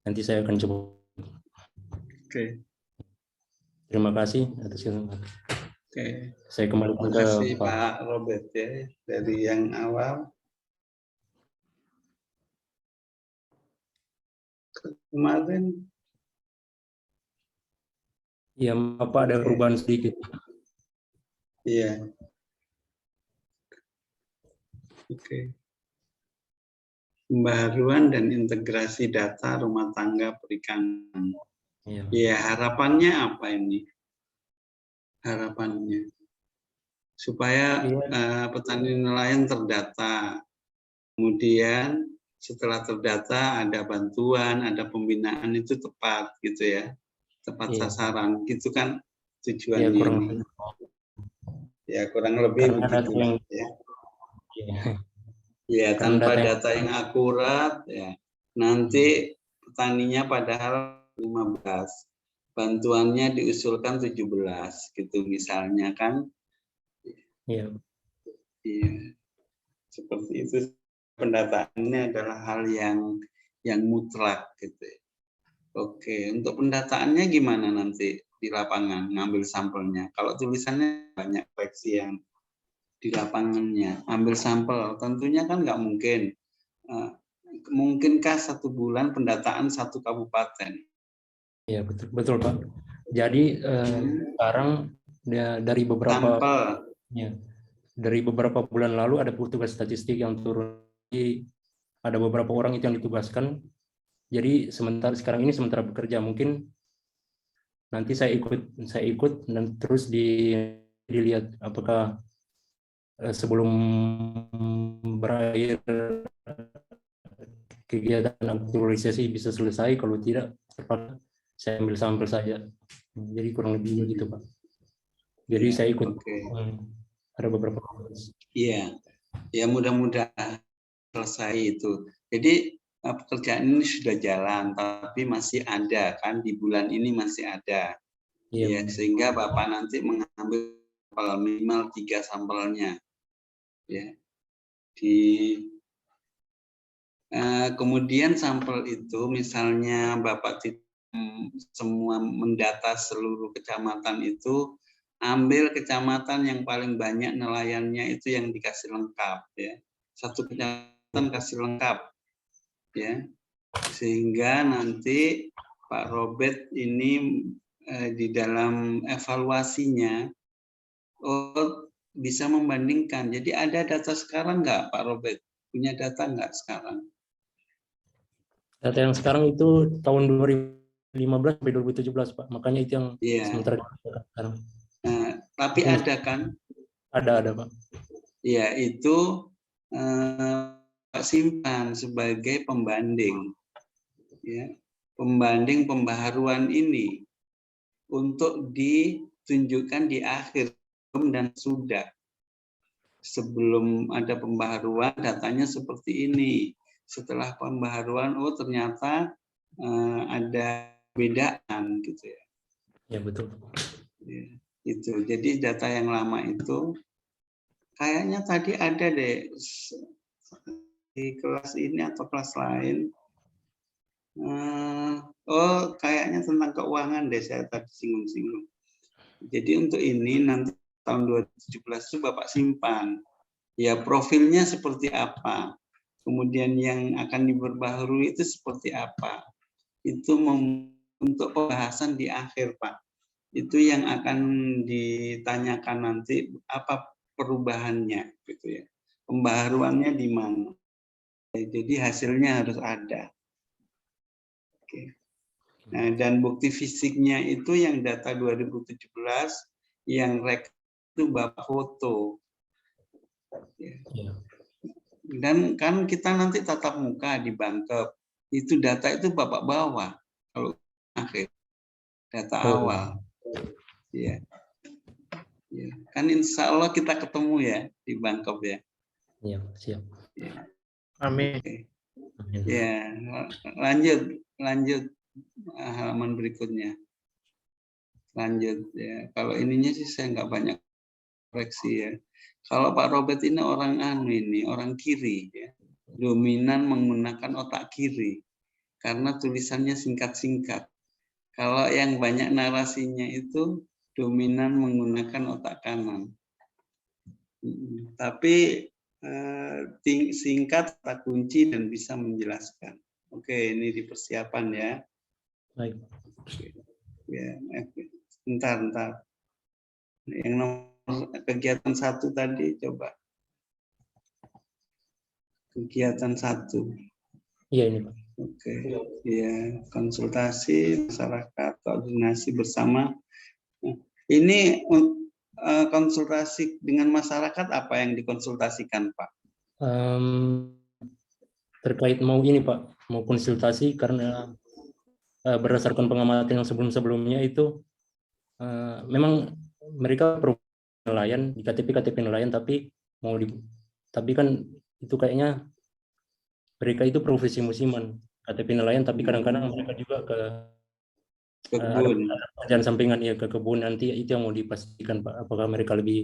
nanti saya akan coba. Oke. Terima kasih atas kesempatan. Oke. Saya kembali Terima kasih Pak Robert ya, dari yang awal. Kemarin. Ya, Bapak, ada perubahan sedikit. Iya. Oke. Pembaharuan dan integrasi data rumah tangga perikanan. Iya. Ya, harapannya apa ini? Harapannya supaya petani nelayan terdata. Kemudian setelah terdata ada bantuan, ada pembinaan, itu tepat gitu ya. Tepat sasaran. Gitu kan tujuannya. Ya, kurang lebih begitu ya. Ya, tanpa data yang akurat ya, nanti petaninya padahal 15, bantuannya diusulkan 17 gitu misalnya kan. Iya. Iya. Seperti itu, pendataannya adalah hal yang mutlak gitu. Oke, untuk pendataannya gimana nanti di lapangan ngambil sampelnya? Kalau tulisannya banyak koreksi yang di lapangannya, ambil sampel, tentunya kan nggak mungkin. Mungkinkah 1 bulan pendataan 1 kabupaten? Ya, betul Pak. Jadi sekarang dari beberapa bulan lalu ada petugas statistik yang turun. Ada beberapa orang itu yang ditugaskan. Jadi sekarang ini sementara bekerja, mungkin nanti saya ikut dan terus dilihat apakah sebelum berakhir kegiatan aktualisasi bisa selesai. Kalau tidak, saya ambil sampel saja. Jadi kurang lebih begitu Pak. Jadi saya ikut. Ada beberapa. Iya, ya mudah-mudahan selesai itu. Jadi pekerjaan ini sudah jalan, tapi masih ada kan, di bulan ini masih ada. Ya, sehingga Bapak nanti mengambil minimal 3 sampelnya. Ya. Kemudian sampel itu misalnya Bapak semua mendata seluruh kecamatan itu, ambil kecamatan yang paling banyak nelayannya itu yang dikasih lengkap ya. 1 kecamatan kasih lengkap ya. Sehingga nanti Pak Robert ini di dalam evaluasinya bisa membandingkan. Jadi ada data sekarang nggak Pak Robert? Punya data nggak sekarang? Data yang sekarang itu tahun 2015 sampai 2017 Pak. Makanya itu yang sementara sekarang. Nah, tapi ada kan? Ada Pak. Ya, itu simpan sebagai pembanding. Ya, pembanding pembaharuan ini untuk ditunjukkan di akhir dan sudah. Sebelum ada pembaharuan, datanya seperti ini. Setelah pembaharuan, oh ternyata ada perbedaan gitu ya. Ya betul. Ya, itu. Jadi data yang lama itu kayaknya tadi ada deh di kelas ini atau kelas lain. Oh, kayaknya tentang keuangan deh saya tadi singgung-singgung. Jadi untuk ini nanti tahun 2017 itu Bapak simpan. Ya profilnya seperti apa. Kemudian yang akan diperbaharui itu seperti apa. Itu untuk pembahasan di akhir Pak. Itu yang akan ditanyakan nanti apa perubahannya gitu ya. Pembaharuannya di mana. Jadi hasilnya harus ada. Oke. Nah, dan bukti fisiknya itu yang data 2017 yang itu Bapak foto. Ya. Dan kan kita nanti tatap muka di Bangkep. Itu data itu Bapak bawa kalau akhir data awal. Ya. Ya. Kan insya Allah kita ketemu ya di Bangkep ya. Iya, siap. Ya. Amin. Oke. Ya, lanjut halaman berikutnya. Lanjut ya. Kalau ininya sih saya nggak banyak koreksi ya. Kalau Pak Robert ini orang orang kiri ya. Dominan menggunakan otak kiri karena tulisannya singkat-singkat. Kalau yang banyak narasinya itu dominan menggunakan otak kanan. Tapi singkat, kata kunci dan bisa menjelaskan. Oke, ini di persiapan ya. Baik. Ya, bentar. Yang nomor kegiatan 1 tadi coba. Kegiatan 1. Iya ini Pak. Oke, ya konsultasi masyarakat, koordinasi bersama. Ini konsultasi dengan masyarakat apa yang dikonsultasikan Pak? Terkait mau ini Pak, mau konsultasi karena berdasarkan pengamatan yang sebelum-sebelumnya itu memang mereka nelayan di KTP nelayan tapi kan itu kayaknya mereka itu profesi musiman KTP nelayan tapi kadang-kadang mereka juga ke kebun. Pekerjaan sampingan ya ke kebun nanti itu yang mau dipastikan Pak, apakah mereka lebih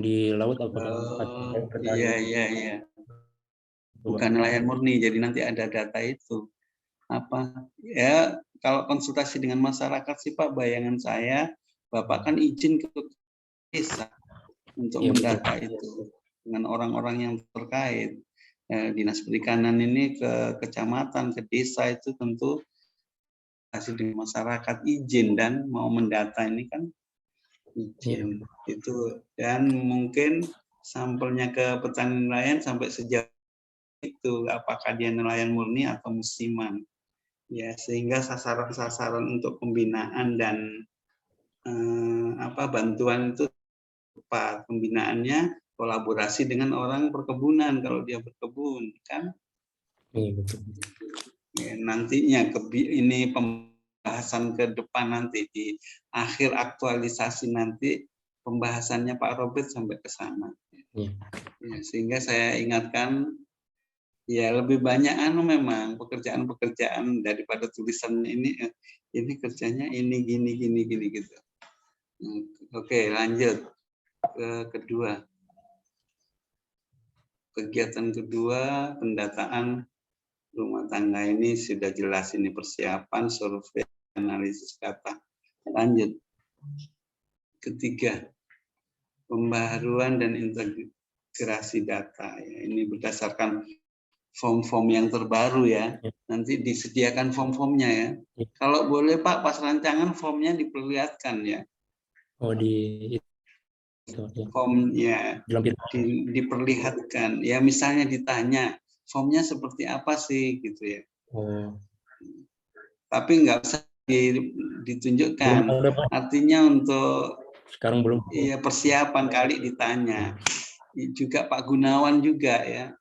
di laut apakah Iya. Bukan nelayan murni, jadi nanti ada data itu. Apa ya, kalau konsultasi dengan masyarakat sih Pak, bayangan saya Bapak kan izin ke desa untuk mendata itu dengan orang-orang yang terkait. Dinas Perikanan ini ke kecamatan, ke desa itu tentu hasil dari masyarakat izin dan mau mendata ini kan izin itu, dan mungkin sampelnya ke petani nelayan sampai sejauh itu apakah dia nelayan murni atau musiman ya, sehingga sasaran-sasaran untuk pembinaan dan bantuan itu tepat. Pembinaannya kolaborasi dengan orang perkebunan kalau dia berkebun kan. Betul. Ya, nantinya ini pembahasan ke depan nanti di akhir aktualisasi nanti pembahasannya Pak Robert sampai ke sana. Ya, sehingga saya ingatkan ya lebih banyak memang pekerjaan-pekerjaan daripada tulisan ini kerjanya ini gini gitu. Oke, lanjut ke kedua. Kegiatan kedua, pendataan rumah tangga ini sudah jelas, ini persiapan survei analisis data. Lanjut. Ketiga, pembaharuan dan integrasi data. Ya, ini berdasarkan form-form yang terbaru ya. Nanti disediakan form-formnya ya. Kalau boleh Pak, pas rancangan formnya diperlihatkan ya. Oh formnya diperlihatkan. Ya misalnya ditanya, formnya seperti apa sih gitu ya. Tapi nggak usah ditunjukkan. Artinya untuk sekarang belum. Iya, persiapan kali ditanya. Juga Pak Gunawan juga ya.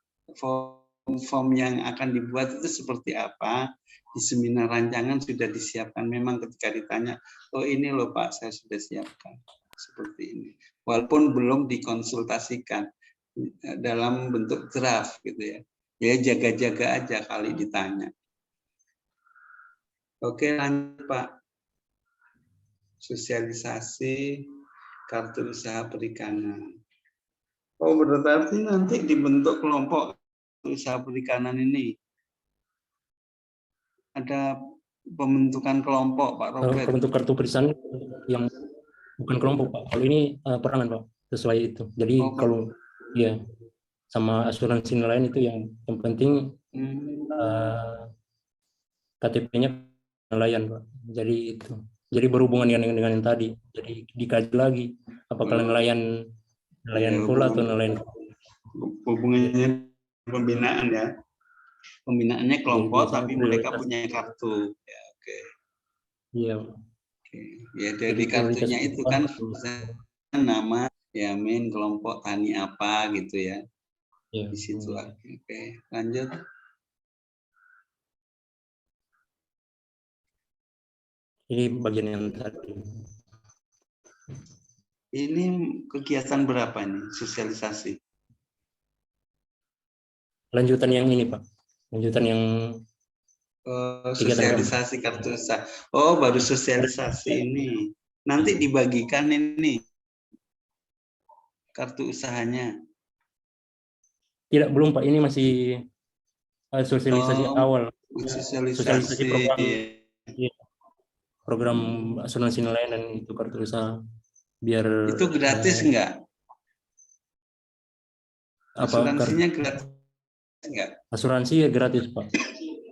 Form yang akan dibuat itu seperti apa? Di seminar rancangan sudah disiapkan. Memang ketika ditanya, oh ini loh Pak, saya sudah siapkan seperti ini. Walaupun belum dikonsultasikan dalam bentuk draft gitu ya. Ya jaga-jaga aja kali ditanya. Oke, lanjut Pak. Sosialisasi kartu usaha perikanan. Oh, berarti nanti dibentuk kelompok usaha perikanan ini. Ada pembentukan kelompok, Pak Robert. Untuk kartu perikanan yang bukan kelompok, Pak. Kalau ini perangan, Pak. Sesuai itu. Jadi kalau ya sama asuransi nelayan itu yang penting KTP-nya nelayan, Pak. Jadi itu. Jadi berhubungan dengan yang tadi. Jadi dikaji lagi apakah nelayan full atau nelayan hubungannya pembinaan ya. Pembinaannya kelompok tapi mereka punya kartu. Ya, oke. Iya. Oke. Ya dari kartunya itu kan nama ya main kelompok tani apa gitu ya. Di situ. Oke, lanjut. Ini bagian yang tadi. Ini kegiatan berapa nih sosialisasi? Lanjutan yang ini Pak. Lanjutan yang sosialisasi kartu usaha. Oh, baru sosialisasi ini. Nanti dibagikan ini kartu usahanya. Tidak, belum Pak. Ini masih sosialisasi awal. Sosialisasi program asuransi nelayan dan itu kartu usaha. Biar itu gratis enggak? Asuransinya gratis enggak? Asuransi ya gratis Pak.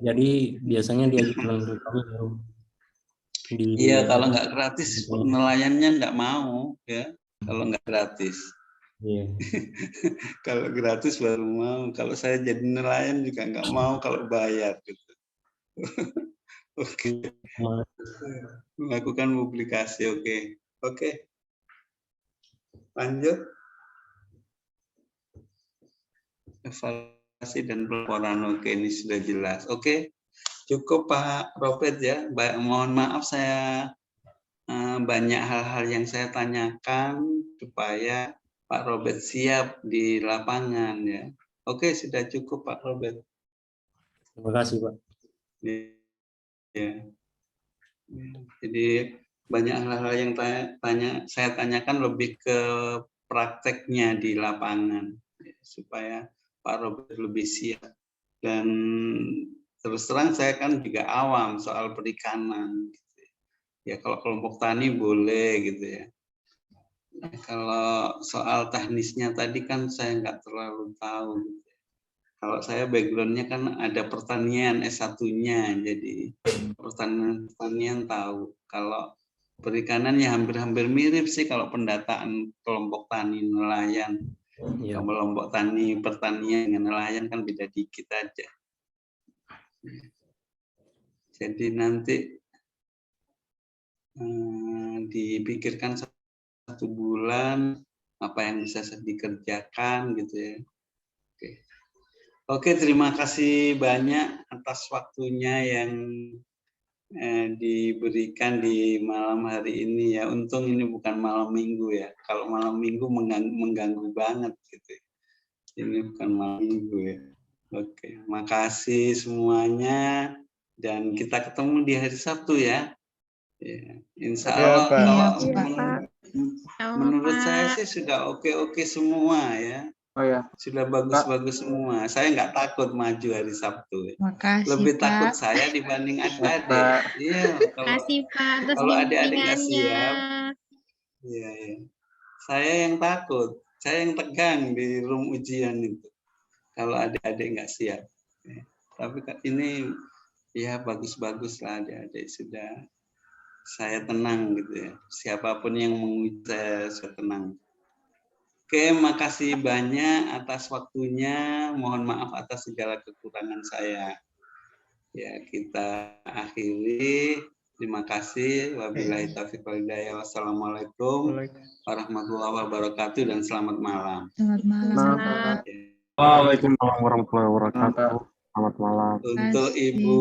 Jadi biasanya diajukan ke kami. Iya, kalau nggak gratis nelayannya nggak mau ya. Kalau nggak gratis. Iya. Kalau gratis baru mau. Kalau saya jadi nelayan juga nggak mau kalau bayar gitu. Oke. Melakukan publikasi, oke. Oke. Lanjut. Evaluasi dan pelaporan, oke, ini sudah jelas. Oke. Cukup Pak Robert ya. Mohon maaf saya banyak hal-hal yang saya tanyakan supaya Pak Robert siap di lapangan ya. Oke, sudah cukup Pak Robert. Terima kasih Pak. Ya. Jadi banyak hal-hal yang saya tanyakan lebih ke prakteknya di lapangan ya, supaya Pak Robert lebih siap. Dan terus terang saya kan juga awam soal perikanan. Gitu. Ya kalau kelompok tani boleh gitu ya. Nah, kalau soal teknisnya tadi kan saya nggak terlalu tahu. Gitu. Kalau saya backgroundnya kan ada pertanian S1-nya, jadi pertanian tahu. Kalau perikanan ya hampir-hampir mirip sih kalau pendataan kelompok tani nelayan. Ya. Kelompok tani pertanian dengan nelayan kan beda dikit aja. Jadi nanti dipikirkan 1 bulan apa yang bisa dikerjakan gitu ya. Oke, terima kasih banyak atas waktunya yang diberikan di malam hari ini ya. Untung ini bukan malam minggu ya. Kalau malam minggu mengganggu banget gitu. Ini bukan malam minggu ya. Oke, makasih semuanya dan kita ketemu di hari Sabtu ya. Ya, insya Allah kalau menurut saya sih sudah oke semua ya. Oh ya. Sudah bagus-bagus semua. Saya nggak takut maju hari Sabtu. Makasih, lebih Pak. takut saya dibanding adik-adik. Iya. Kalau adik-adik nggak siap. Iya. Saya yang takut. Saya yang tegang di room ujian itu. Kalau adik-adik nggak siap. Ya. Tapi ini ya bagus-bagus lah adik-adik sudah. Saya tenang gitu ya. Siapapun yang menguji saya tenang. Oke, makasih banyak atas waktunya. Mohon maaf atas segala kekurangan saya. Ya, kita akhiri. Terima kasih. Wabillahi taufiq wal hidayah. Wassalamualaikum warahmatullahi wabarakatuh dan selamat malam. Selamat malam. Waalaikumsalam warahmatullahi wabarakatuh. Selamat malam. Untuk Ibu